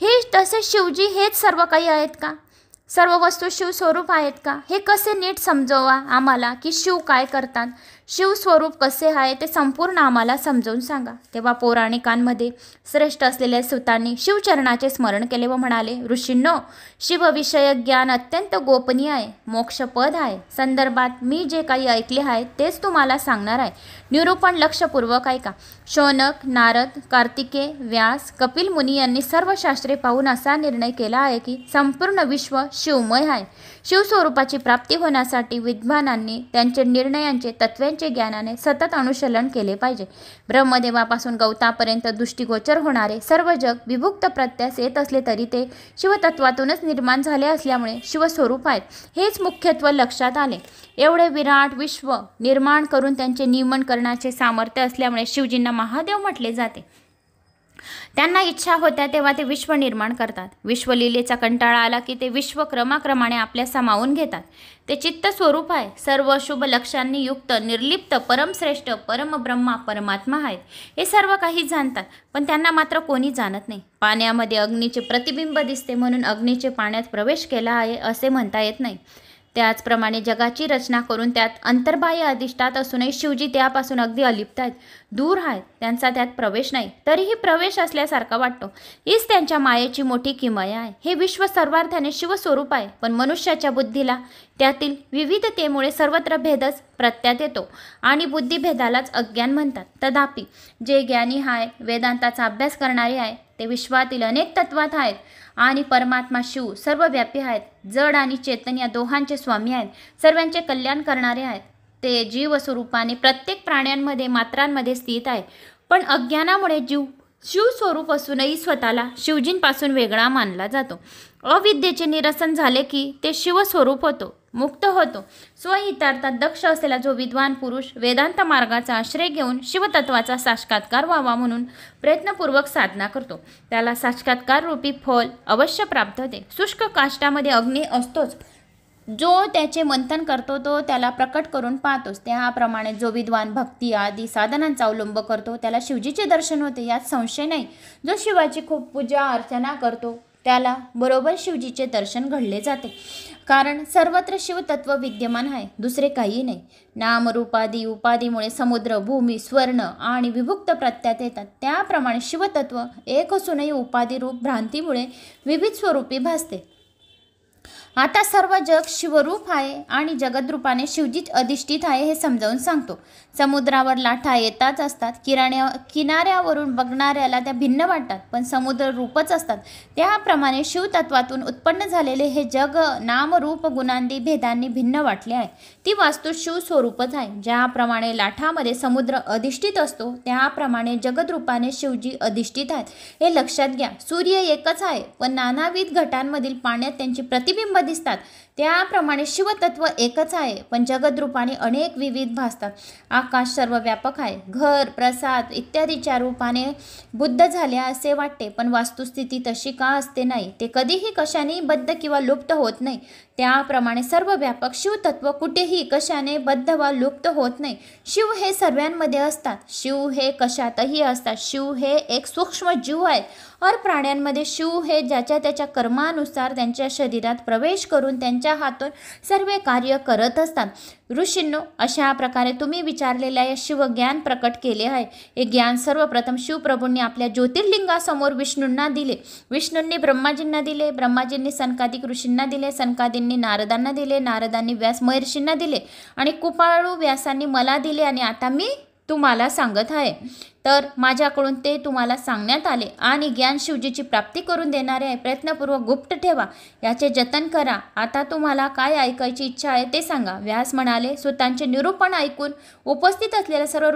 हे तसे शिवजी हेच सर्व काही आहेत का? सर्व वस्तू शिवस्वरूप आहेत का? हे कसे नीट समजवा आम्हाला की शिव काय करतात? शिवस्वरूप कसे आहे ते संपूर्ण आम्हाला समजावून सांगा. तेव्हा पौराणिकांमध्ये श्रेष्ठ असलेल्या सुतांनी शिवचरणाचे स्मरण केले व म्हणाले, ऋषींनो, शिवविषयक ज्ञान अत्यंत गोपनीय आहे, मोक्षपद आहे. संदर्भात मी जे काही ऐकले आहे तेच तुम्हाला सांगणार आहे. निरूपण लक्षपूर्वक ऐका. शौनक, नारद, कार्तिकेय, व्यास, कपिल मुनी यांनी सर्व शास्त्रे पाहून असा निर्णय केला आहे की संपूर्ण विश्व शिवमय आहे. शिवस्वरूपाची प्राप्ती होण्यासाठी विद्वानांनी त्यांचे निर्णयांचे तत्त्वांचे ज्ञानाने सतत अनुशीलन केले पाहिजे. ब्रह्मदेवापासून गवतापर्यंत दृष्टिगोचर होणारे सर्व जग विभुक्त प्रत्यास येत असले तरी ते शिवतत्वातूनच निर्माण झाले असल्यामुळे शिवस्वरूप आहेत हेच मुख्यत्व लक्षात आले. एवढे विराट विश्व निर्माण करून त्यांचे नियमन करण्याचे सामर्थ्य असल्यामुळे शिवजींना महादेव म्हटले जाते. त्यांना इच्छा होत्या तेव्हा ते विश्व निर्माण करतात. विश्वलीलेचा कंटाळा आला की ते विश्व क्रमाक्रमाने आपल्या सामावून घेतात. ते चित्त स्वरूप आहे. सर्व शुभ लक्षांनी युक्त, निर्लिप्त, परमश्रेष्ठ, परमब्रह्मा, परमात्मा आहेत. हे सर्व काही जाणतात, पण त्यांना मात्र कोणी जाणत नाही. पाण्यामध्ये अग्नीचे प्रतिबिंब दिसते म्हणून अग्नीचे पाण्यात प्रवेश केला आहे असे म्हणता येत नाही. त्याचप्रमाणे जगाची रचना करून त्यात अंतर्बाह्य अधिष्ठात असूनही शिवजी त्यापासून अगदी अलिप्त आहेत, दूर आहेत. त्यांचा त्यात प्रवेश नाही, तरीही प्रवेश असल्यासारखा वाटतो. हीच त्यांच्या मायेची मोठी किमया आहे. हे विश्व सर्वार्थाने शिवस्वरूप आहे, पण मनुष्याच्या बुद्धीला त्यातील विविधतेमुळे सर्वत्र भेदच प्रत्यात येतो आणि बुद्धिभेदालाच अज्ञान म्हणतात. तथापि जे ज्ञानी आहे, वेदांताचा अभ्यास करणारे आहे, ते विश्वातील अनेक तत्वात आहेत आणि परमात्मा शिव सर्वव्यापी आहेत. जड आणि चेतन या दोहांचे स्वामी आहेत. सर्वांचे कल्याण करणारे आहेत. ते जीवस्वरूपाने प्रत्येक प्राण्यांमध्ये, मात्रांमध्ये स्थित आहे. पण अज्ञानामुळे जीव शिवस्वरूप असूनही स्वतःला शिवजींपासून वेगळा मानला जातो. अविद्येचे निरसन झाले की ते शिवस्वरूप होतो, मुक्त होतो. स्वहितार्थात दक्ष असलेला जो विद्वान पुरुष वेदांत मार्गाचा आश्रय घेऊन शिवतत्वाचा साक्षात्कार व्हावा म्हणून प्रयत्नपूर्वक साधना करतो, त्याला साक्षात्कार रूपी फल अवश्य प्राप्त होते. शुष्क काष्टामध्ये अग्नी असतोच. जो त्याचे मंथन करतो तो त्याला प्रकट करून पाहतोच. त्याप्रमाणे जो विद्वान भक्ती आदी साधनांचा अवलंब करतो त्याला शिवजीचे दर्शन होते, यात संशय नाही. जो शिवाची खूप पूजा अर्चना करतो त्याला बरोबर शिवजीचे दर्शन घडले जाते. कारण सर्वत्र शिवतत्व विद्यमान आहे, दुसरे काही नाही. नामरूपादी उपाधीमुळे समुद्र, भूमी, स्वर्ण आणि विभुक्त प्रत्यात येतात. त्याप्रमाणे शिवतत्व एक असूनही उपाधिरूप भ्रांतीमुळे विविध स्वरूपी भासते. आता सर्व जग शिवरूप आहे आणि जगद्रूपाने शिवजीच अधिष्ठित आहे हे समजावून सांगतो. समुद्रावर लाटा येताच असतात. किनाऱ्यावरून बघणाऱ्याला त्या भिन्न वाटतात, पण समुद्र रूपच असतात. त्याप्रमाणे शिवतत्वातून उत्पन्न झालेले हे जग नामरूप गुणांनी भेदांनी भिन्न वाटले आहे. ती वास्तू शिवस्वरूपच आहे. ज्याप्रमाणे लाटामध्ये समुद्र अधिष्ठित असतो त्याप्रमाणे जगद्रूपाने शिवजी अधिष्ठित आहेत हे लक्षात घ्या. सूर्य एकच आहे, पण नानाविध घटांमधील पाण्यात त्यांची प्रतिबिंब दिसतात. त्याप्रमाणे शिवतत्व एकच आहे, पण जगद्रूपाने अनेक विविध भासतात. आकाश सर्व व्यापक आहे. घर, प्रसाद इत्यादीच्या रूपाने बुद्ध झाले असे वाटते, पण वास्तुस्थिती तशी का असते नाही. ते कधीही कशाने बद्ध किंवा लुप्त होत नाही. त्याप्रमाणे सर्व व्यापक शिवतत्व कुठेही कशाने बद्ध वा लुप्त होत नाही. शिव हे सर्वांमध्ये असतात. शिव हे कशातही असतात. शिव हे एक सूक्ष्म जीव आहे. और प्राण्यांमध्ये शिव हे ज्याच्या त्याच्या कर्मानुसार त्यांच्या शरीरात प्रवेश करून त्यांच्या हातून सर्व कार्य करत असतात. ऋषींनो, अशा प्रकारे तुम्ही विचारलेल्या या शिवज्ञान प्रकट केले आहे. हे ज्ञान सर्वप्रथम शिवप्रभूंनी आपल्या ज्योतिर्लिंगासमोर विष्णूंना दिले. विष्णूंनी ब्रह्माजींना दिले. ब्रह्माजींनी सनकादिक ऋषींना दिले. सनकादींनी नारदांना दिले. नारदांनी व्यास महर्षींना दिले आणि कृपाळू व्यासांनी मला दिले आणि आता मी तुम्हाला सांगत आहे. तर माझ्याकडून ते तुम्हाला सांगण्यात आले आणि ज्ञान शिवजीची प्राप्ती करून देणारे आहे. प्रयत्नपूर्वक गुप्त ठेवा, याचे जतन करा. आता तुम्हाला काय ऐकायची इच्छा आहे ते सांगा. व्यास म्हणाले, सुतांचे निरूपण ऐकून उपस्थित असलेल्या सर्व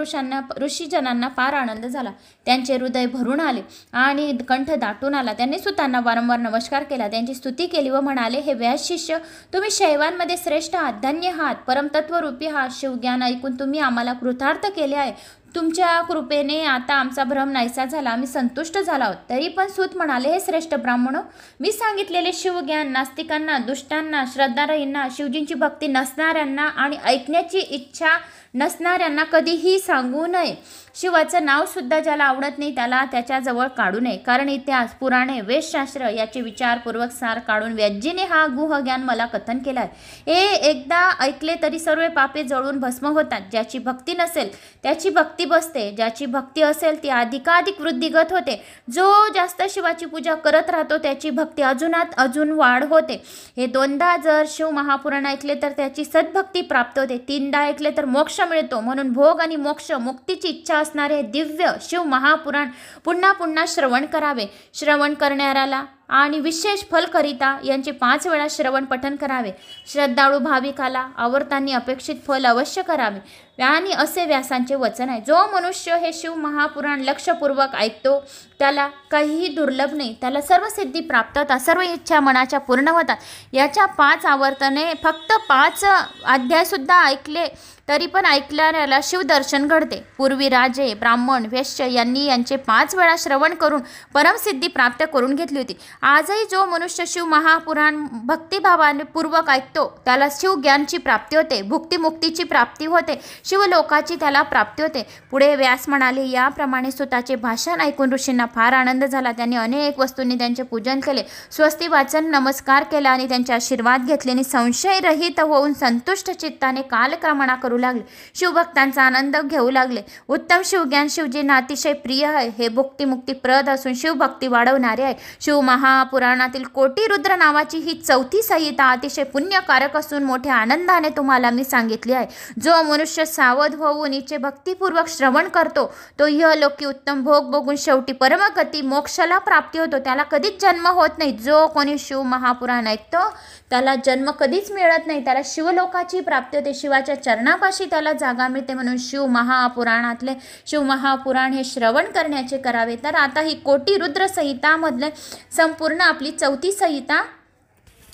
ऋषीजनांना फार आनंद झाला. त्यांचे हृदय भरून आले आणि कंठ दाटून आला. त्यांनी सुतांना वारंवार नमस्कार केला, त्यांची स्तुती केली व म्हणाले, हे व्यास शिष्य, तुम्ही शैवांमध्ये श्रेष्ठ आहात, धन्य आहात, परमतत्वरूपी आहात. शिवज्ञान ऐकून तुम्ही आम्हाला कृतार्थ केले आहे. तुमच्या कृपेने आता आमचा भ्रम नाहीसा झाला, आम्ही संतुष्ट झालो आहोत. तरी पण सूत म्हणाले, हे श्रेष्ठ ब्राह्मणो, मी सांगितलेले शिवज्ञान नास्तिकांना, दुष्टांना, श्रद्धारहींना, शिवजींची भक्ती नसणाऱ्यांना आणि ऐकण्याची इच्छा नसणाऱ्यांना कधीही सांगू नये. शिवाचं नावसुद्धा ज्याला आवडत नाही त्याला त्याच्याजवळ काढू नये, कारण इतिहास, पुराणे, वेदशास्त्र याचे विचारपूर्वक सार काढून व्याजीने हा गुहज्ञान मला कथन केला आहे. हे एकदा ऐकले तरी सर्व पापे जळून भस्म होतात. ज्याची भक्ती नसेल त्याची भक्ती बसते, ज्याची भक्ती असेल ती अधिकाधिक वृद्धिगत होते. जो जास्त शिवाची पूजा करत राहतो त्याची भक्ती अजून वाढ होते. हे 2दा जर शिव महापुराण ऐकले तर त्याची सद्भक्ती प्राप्त होते. 3दा ऐकले तर मोक्ष मिळतो. म्हणून भोग आणि मोक्ष मुक्तीची इच्छा असणारे दिव्य शिव महापुराण पुन्हा पुन्हा श्रवण करावे. श्रवण करणाऱ्याला आणि विशेष फलकरिता यांचे 5 वेळा श्रवण पठण करावे. श्रद्धाळू भाविकाला आवर्तांनी अपेक्षित फल अवश्य करावे. आणि असे व्यासांचे वचन आहे. जो मनुष्य हे शिव महापुराण लक्षपूर्वक ऐकतो त्याला काहीही दुर्लभ नाही. त्याला सर्व सिद्धी प्राप्त होतात, सर्व इच्छा मनाच्या पूर्ण होतात. याच्या 5 आवर्तने फक्त 5 अध्यायसुद्धा ऐकले तरी पण ऐकणाऱ्याला शिवदर्शन घडते. पूर्वी राजे, ब्राह्मण, वैश्य यांनी यांचे 5 वेळा श्रवण करून परमसिद्धी प्राप्त करून घेतली होती. आजही जो मनुष्य शिव महापुराण भक्तिभावाने पूर्वक ऐकतो त्याला शिवज्ञानची प्राप्ती होते, भुक्तिमुक्तीची प्राप्ती होते, शिवलोकाची त्याला प्राप्ती होते. पुढे व्यास म्हणाले, याप्रमाणे सुताचे भाषण ऐकून ऋषींना फार आनंद झाला. त्यांनी अनेक वस्तूंनी त्यांचे पूजन केले, स्वस्ती वाचन नमस्कार केला आणि त्यांचे आशीर्वाद घेतले आणि संशयरहित होऊन संतुष्ट चित्ताने कालक्रमणा करू लागले. शिवभक्तांचा आनंद घेऊ लागले. उत्तम शिवज्ञान शिवजींना अतिशय प्रिय आहे. हे भुक्तिमुक्ती प्रद असून शिवभक्ती वाढवणारे आहे. शिव महापुराणातील कोटी रुद्र नावाची ही 4थी संहिता अतिशय पुण्यकारक असून मोठ्या आनंदाने तुम्हाला मी सांगितली आहे. जो मनुष्य सावध होऊन हिचे भक्तिपूर्वक श्रवण करतो तो इहलोकी उत्तम भोग बघून शेवटी परमगती मोक्षाला प्राप्ती होतो. त्याला कधीच जन्म होत नाही. जो कोणी शिव महापुराण ऐकतो त्याला जन्म कधीच मिळत नाही, त्याला शिवलोकाची प्राप्ती होते. शिवाच्या चरणापाशी त्याला जागा मिळते. म्हणून शिव महापुराण हे श्रवण करण्याचे करावे. तर आता ही कोटी रुद्र संहितामधले संपूर्ण आपली 4थी संहिता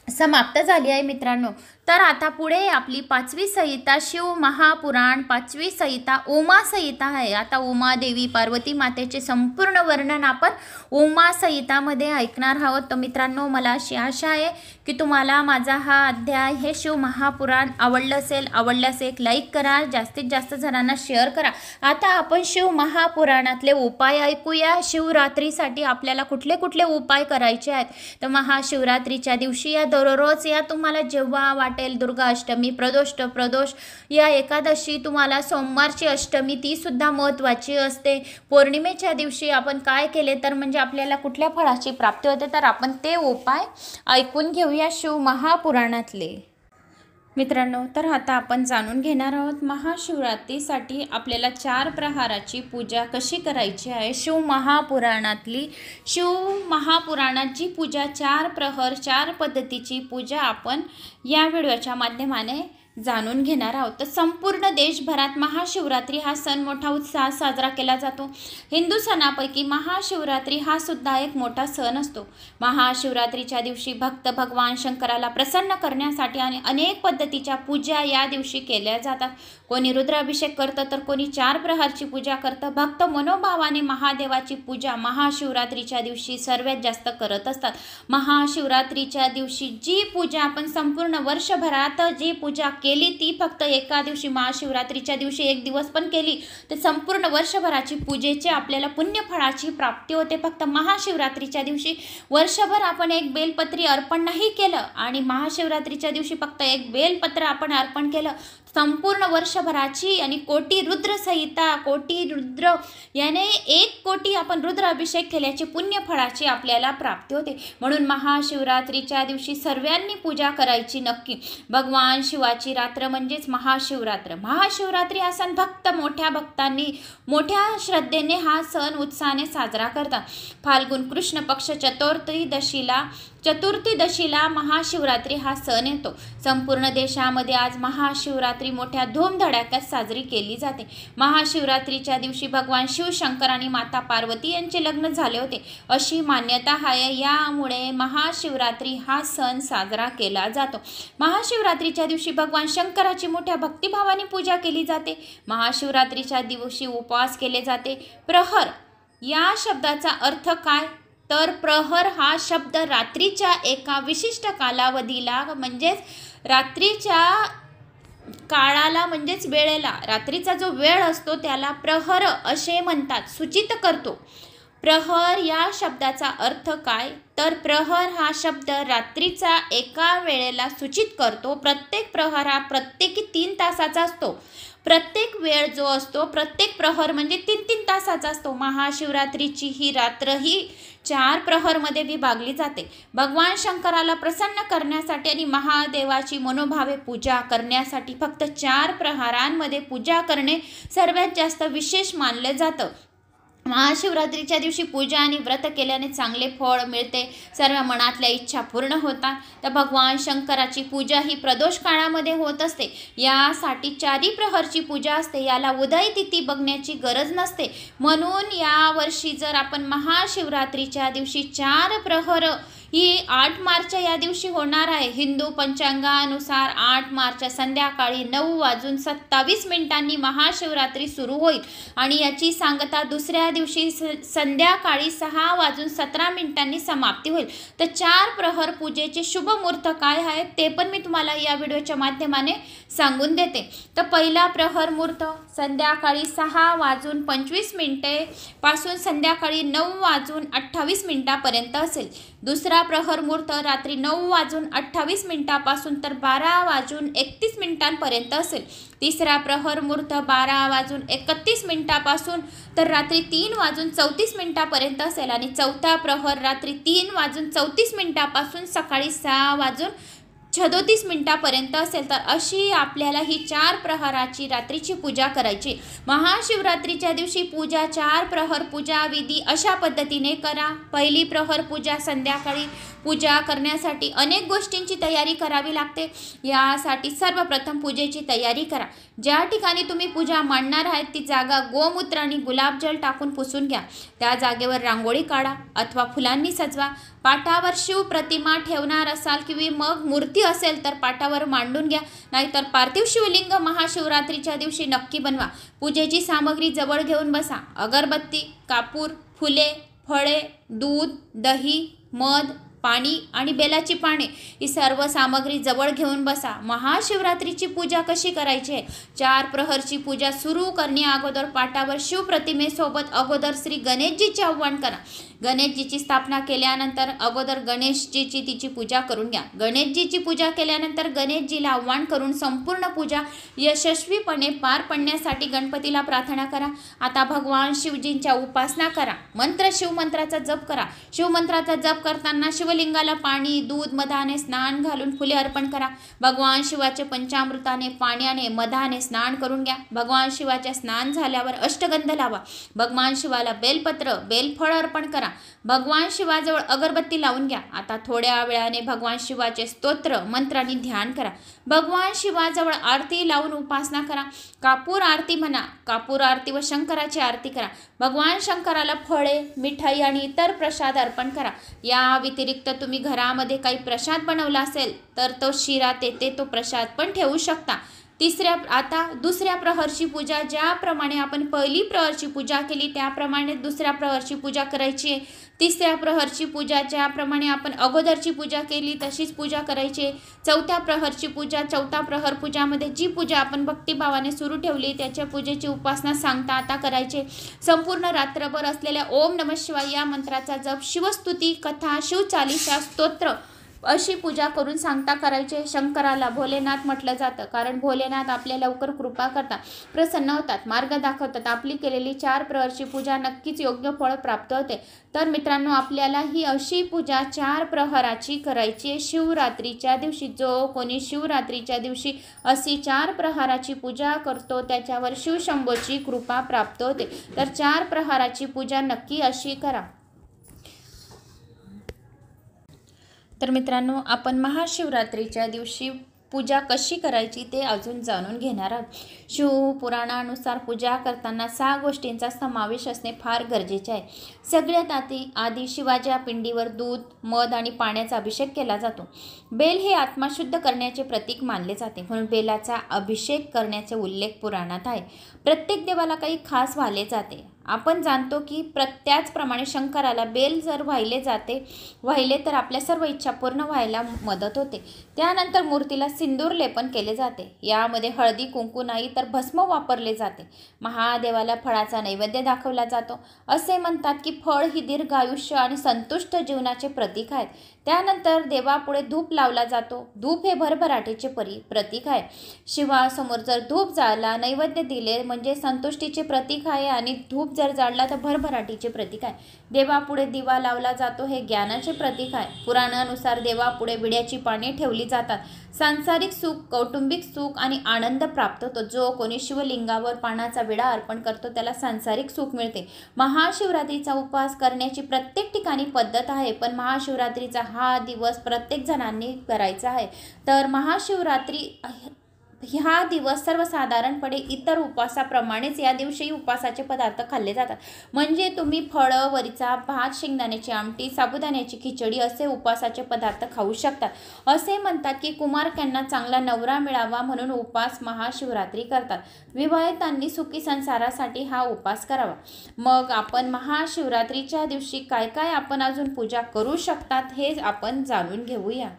समाप्त झाली आहे मित्रांनो. तर आता पुढे आपली 5वी संहिता शिव महापुराण 5वी संहिता उमा संहिता आहे. आता उमा देवी पार्वती मातेचे संपूर्ण वर्णन आपण उमा संहितामध्ये ऐकणार आहोत. तर मित्रांनो, मला अशी आशा आहे की तुम्हाला माझा हा अध्याय हे शिव महापुराण आवडल्यास एक लाईक करा, जास्तीत जास्त जणांना शेअर करा. आता आपण शिव महापुराणातले उपाय ऐकूया. शिवरात्रीसाठी आपल्याला कुठले कुठले उपाय करायचे आहेत. तर महाशिवरात्रीच्या दिवशी या दररोज या तुम्हाला जेव्हा वाटेल दुर्गा अष्टमी, प्रदोष या एकादशी, तुम्हाला सोमवारची अष्टमी ती सुद्धा महत्त्वाची असते. पौर्णिमेच्या दिवशी आपण काय केले तर म्हणजे आपल्याला कुठल्या फळाची प्राप्ती होते तर आपण ते उपाय ऐकून घेऊया शिव महापुराणातले. मित्रांनो, तर आता आपण जाणून घेणार आहोत महाशिवरात्रीसाठी आपल्याला 4 प्रहाराची पूजा कशी करायची आहे. शिव महापुराणाची पूजा 4 प्रहर 4 पद्धतीची पूजा आपण या व्हिडिओच्या माध्यमाने जाणून घेणार आहोत. तर संपूर्ण देशभरात महाशिवरात्री हा सण मोठा उत्साहात साजरा केला जातो. हिंदू सणापैकी महाशिवरात्री हा सुद्धा एक मोठा सण असतो. महाशिवरात्रीच्या दिवशी भक्त भगवान शंकराला प्रसन्न करण्यासाठी आणि अनेक पद्धतीच्या पूजा या दिवशी केल्या जातात. कोणी रुद्राभिषेक करतं तर कोणी 4 प्रहरची पूजा करतं. भक्त मनोभावाने महादेवाची पूजा महाशिवरात्रीच्या दिवशी सर्वात जास्त करत असतात. महाशिवरात्रीच्या दिवशी जी पूजा आपण संपूर्ण वर्षभरात जी पूजा केली ती फक्त एका दिवशी महाशिवरात्रीच्या दिवशी एक दिवस पण केली तर संपूर्ण वर्षभराची पूजेचे आपल्याला पुण्यफळाची प्राप्ती होते. फक्त महाशिवरात्रीच्या दिवशी वर्षभर आपण एक बेलपत्री अर्पण नाही केलं आणि महाशिवरात्रीच्या दिवशी फक्त एक बेलपत्र आपण अर्पण केलं, संपूर्ण वर्षभराची आणि कोटी रुद्र संहिता, कोटी रुद्र याने 1 कोटी आपण रुद्र अभिषेक केल्याची पुण्यफळाची आपल्याला प्राप्ती होते. म्हणून महाशिवरात्रीच्या दिवशी सर्वांनी पूजा करायची नक्की. भगवान शिवाची रात्र म्हणजेच महाशिवरात्र. महाशिवरात्री हा सण मोठ्या भक्तांनी मोठ्या श्रद्धेने हा सण उत्साहाने साजरा करतात. फाल्गुन कृष्ण पक्ष चतुर्थीदशीला महाशिवरात्री हा सण येतो. संपूर्ण देशामध्ये आज महाशिवरात्री मोठ्या धूमधडाक्यात साजरी केली जाते. महाशिवरात्रीच्या दिवशी भगवान शिवशंकर आणि माता पार्वती यांचे लग्न झाले होते अशी मान्यता आहे. यामुळे महाशिवरात्री हा सण साजरा केला जातो. महाशिवरात्रीच्या दिवशी भगवान शंकराची मोठ्या भक्तिभावाने पूजा केली जाते. महाशिवरात्रीच्या दिवशी उपवास केले जाते. प्रहर या शब्दाचा अर्थ काय तर प्रहर हा शब्द रात्रीच्या एका विशिष्ट कालावधीला म्हणजेच रात्रीच्या काळाला म्हणजेच वेळेला, रात्रीचा जो वेळ असतो त्याला प्रहर असे म्हणतात, सूचित करतो. प्रहर या शब्दाचा अर्थ काय? तर प्रहर हा शब्द रात्रीचा एका वेळेला सूचित करतो. प्रत्येक प्रहर हा प्रत्येकी 3 तासाचा असतो. प्रत्येक वेळ जो असतो, प्रत्येक प्रहर म्हणजे 3-3 तासाचा असतो. महाशिवरात्रीची ही रात्र ही 4 प्रहरमध्ये विभागली जाते. भगवान शंकराला प्रसन्न करण्यासाठी आणि महादेवाची मनोभावे पूजा करण्यासाठी फक्त 4 प्रहरांमध्ये पूजा करणे सर्वात जास्त विशेष मानले जातं. महाशिवरात्रीच्या दिवशी पूजा आणि व्रत केल्याने चांगले फळ मिळते, सर्व मनातल्या इच्छा पूर्ण होतात. तर भगवान शंकराची पूजा ही प्रदोष काळामध्ये होत असते. यासाठी 4 प्रहरची पूजा असते. याला उदय तिथी बघण्याची गरज नसते. म्हणून यावर्षी जर आपण महाशिवरात्रीच्या दिवशी 4 प्रहर ही 8 मार्च या दिवशी होणार आहे. हिंदू पंचांगानुसार 8 मार्च संध्याकाळी 9:27 महाशिवरात्री सुरू होईल आणि याची सांगता दुसऱ्या दिवशी संध्याकाळी 6:17 समाप्ती होईल. तर 4 प्रहर पूजेचे शुभ मुहूर्त काय आहेत ते पण मी तुम्हाला या व्हिडिओच्या माध्यमाने सांगून देते. तर पहिला प्रहर मुहूर्त संध्याकाळी 6:25 पासून संध्याकाळी 9:28 पर्यंत असेल. दुसरा प्रहर मुहूर्त रात्री 9:28 पासून तर 12:31 पर्यंत असेल. तिसरा प्रहर मुहूर्त 12:31 पासून तर रात्री 3:34 पर्यंत असेल आणि चौथा प्रहर रात्री 3:34 पासून सकाळी 6:37 पर्यंत असेल. तर अशी आपल्याला ही 4 प्रहराची रात्रीची पूजा करायची. महाशिवरात्रीच्या दिवशी पूजा 4 प्रहर पूजा विधी अशा पद्धतीने करा. पहिली प्रहर पूजा संध्याकाळी पूजा करण्यासाठी अनेक गोष्टींची तयारी करावी लागते. यासाठी सर्वप्रथम पूजेची तयारी करा. ज्या ठिकाणी तुम्ही पूजा मांडणार आहात ती जागा गोमूत्र आणि गुलाबजल टाकून पुसून घ्या. त्या जागेवर रांगोळी काढा अथवा फुलांनी सजवा. पाटावर शिव प्रतिमा ठेवणार असाल किंवा मग मूर्ती असेल तर पाटावर मांडून घ्या, नाहीतर पार्थिव शिवलिंग महाशिवरात्रीच्या दिवशी नक्की बनवा. पूजेची सामग्री जवळ घेऊन बसा. अगरबत्ती, कापूर, फुले, फळे, दूध, दही, मध, पाणी आणि बेलाची पाने ही सर्व सामग्री जवळ घेऊन बसा. महाशिवरात्रीची पूजा कशी करायची आहे? 4 प्रहरची पूजा सुरू करणे अगोदर पाटावर शिवप्रतिमेसोबत अगोदर श्री गणेशजीचे आवाहन करा. गणेशजीची स्थापना केल्यानंतर अगोदर गणेशजीची तिची पूजा करून घ्या. गणेशजीची पूजा केल्यानंतर गणेशजीला आवाहन करून संपूर्ण पूजा यशस्वीपणे पार पडण्यासाठी गणपतीला प्रार्थना करा. आता भगवान शिवजींच्या उपासना करा. शिवमंत्राचा जप करा. शिवमंत्राचा जप करताना शिवलिंगाला पाणी, दूध, मधाने स्नान घालून फुले अर्पण करा. भगवान शिवाचे पंचामृताने, पाण्याने, मधाने स्नान करून घ्या. भगवान शिवाचे स्नान झाल्यावर अष्टगंध लावा. भगवान शिवाला बेलपत्र, बेलफळ अर्पण करा. भगवान शिवाजवळ अगरबत्ती लावून घ्या. आता थोड्या वेळाने भगवान शिवाचे स्तोत्र मंत्रांनी ध्यान करा. भगवान शिवाजवळ आरती लावून उपासना करा. कापूर आरती म्हणा. कापूर आरती व शंकराची आरती करा. भगवान शंकराला फळे, मिठाई आणि इतर प्रसाद अर्पण करा. या व्यतिरिक्त तुम्ही घरामध्ये काही प्रसाद बनवला असेल तर तो शिरा तेथे तो प्रसाद पण ठेवू शकता. आता दुसऱ्या प्रहरची पूजा ज्याप्रमाणे आपण पहिली प्रहरची पूजा केली त्याप्रमाणे दुसऱ्या प्रहरची पूजा करायची आहे. तिसऱ्या प्रहरची पूजा ज्याप्रमाणे आपण अगोदरची पूजा केली तशीच पूजा करायची आहे. चौथ्या प्रहरची पूजा, चौथा प्रहर पूजामध्ये जी पूजा आपण भक्तिभावाने सुरू ठेवली त्याच्या पूजेची उपासना सांगता आता करायचे. संपूर्ण रात्रभर असलेल्या ओम नमः शिवाय या मंत्राचा जप, शिवस्तुती, कथा, शिवचालिसा, स्तोत्र अशी पूजा करून सांगता करायचे. शंकराला भोलेनाथ म्हटलं जातं कारण भोलेनाथ आपल्या लवकर कृपा करतात, प्रसन्न होतात, मार्ग दाखवतात. आपली केलेली 4 प्रहरची पूजा नक्कीच योग्य फळ प्राप्त होते. तर मित्रांनो, आपल्याला ही अशी पूजा 4 प्रहराची करायची आहे शिवरात्रीच्या दिवशी. जो कोणी शिवरात्रीच्या दिवशी अशी 4 प्रहराची पूजा करतो त्याच्यावर शिवशंभोची कृपा प्राप्त होते. तर 4 प्रहराची पूजा नक्की अशी करा. तर मित्रांनो, आपण महाशिवरात्रीच्या दिवशी पूजा कशी करायची ते अजून जाणून घेणार आहोत. शिवपुराणानुसार पूजा करताना 6 गोष्टींचा समावेश असणे फार गरजेचे आहे. सगळ्यात आधी शिवाच्या पिंडीवर दूध, मध आणि पाण्याचा अभिषेक केला जातो. बेल हे आत्मा शुद्ध करण्याचे प्रतीक मानले जाते, म्हणून बेलाचा अभिषेक करण्याचे उल्लेख पुराणात आहे. प्रत्येक देवाला काही खास वाले जाते आपण जाणतो की त्याचप्रमाणे शंकराला बेल जर वाहिले तर आपल्या सर्व इच्छा पूर्ण व्हायला मदत होते। त्यानंतर मूर्तीला सिंदूर लेपन केले जाते। यामध्ये हळदी कुंकू नाही तर भस्म वापरले जाते। महादेवाला फळाचा नैवेद्य दाखवला जातो। असे म्हणतात की फळ ही दीर्घ आयुष्य आणि संतुष्ट जीवनाचे प्रतीक आहे। त्यानंतर देवापुढे धूप लावला जातो। धूप हे भरभराटीचे प्रतीक आहे। शिवासमोर जर धूप जाळला, नैवेद्य दिले म्हणजे संतुष्टीचे प्रतीक आहे आणि धूप जर जाळला तर भरभराटीचे प्रतीक आहे। देवापुढे दिवा लावला जातो, हे ज्ञानाचे प्रतीक आहे। पुराणानुसार देवापुढे विड्याची पाने ठेवली जातात। सांसारिक सुख, कौटुंबिक सुख आणि आनंद प्राप्त होतो। जो कोणी शिवलिंगावर पानाचा विडा अर्पण करतो त्याला सांसारिक सुख मिळते। महाशिवरात्रीचा उपवास करण्याची प्रत्येक ठिकाणी पद्धत आहे, पण महाशिवरात्रीचा हा दिवस प्रत्येक जणांनी करायचा आहे। तर महाशिवरात्री हा दिवस सर्वसाधारणपणे इतर उपवासाप्रमाणेच या दिवशी उपवासाचे पदार्थ खाल्ले जातात। म्हणजे तुम्ही फळं, वरीचा भात, शेंगदाण्याची आमटी, साबुदाण्याची खिचडी असे उपवासाचे पदार्थ खाऊ शकतात। असे म्हणतात की कुमारक्यांना चांगला नवरा मिळावा म्हणून उपवास महाशिवरात्री करतात। विवाहितांनी सुखी संसारासाठी हा उपवास करावा। मग आपण महाशिवरात्रीच्या दिवशी काय काय आपण अजून पूजा करू शकतात हे आपण जाणून घेऊया।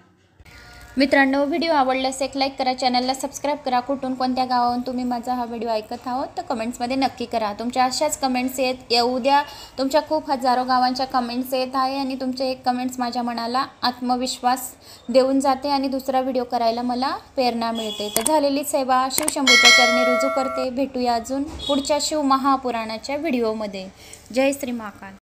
मित्रांनो, व्हिडिओ आवडल्यास एक लाईक करा, चॅनलला सबस्क्राईब करा। कुठून कोणत्या गावाहून तुम्ही माझा हा व्हिडिओ ऐकत आहोत तर कमेंट्समध्ये नक्की करा। तुमच्या अशाच कमेंट्स येऊ द्या। तुमच्या खूप हजारो गावांच्या कमेंट्स येत आहे आणि तुमचे एक कमेंट्स माझ्या मनाला आत्मविश्वास देऊन जाते आणि दुसरा व्हिडिओ करायला मला प्रेरणा मिळते। तर झालेली सेवा शिवशंभूच्या चरणी रुजू करते। भेटूया अजून पुढच्या शिव महापुराणाच्या व्हिडिओमध्ये। जय श्री महाकाल।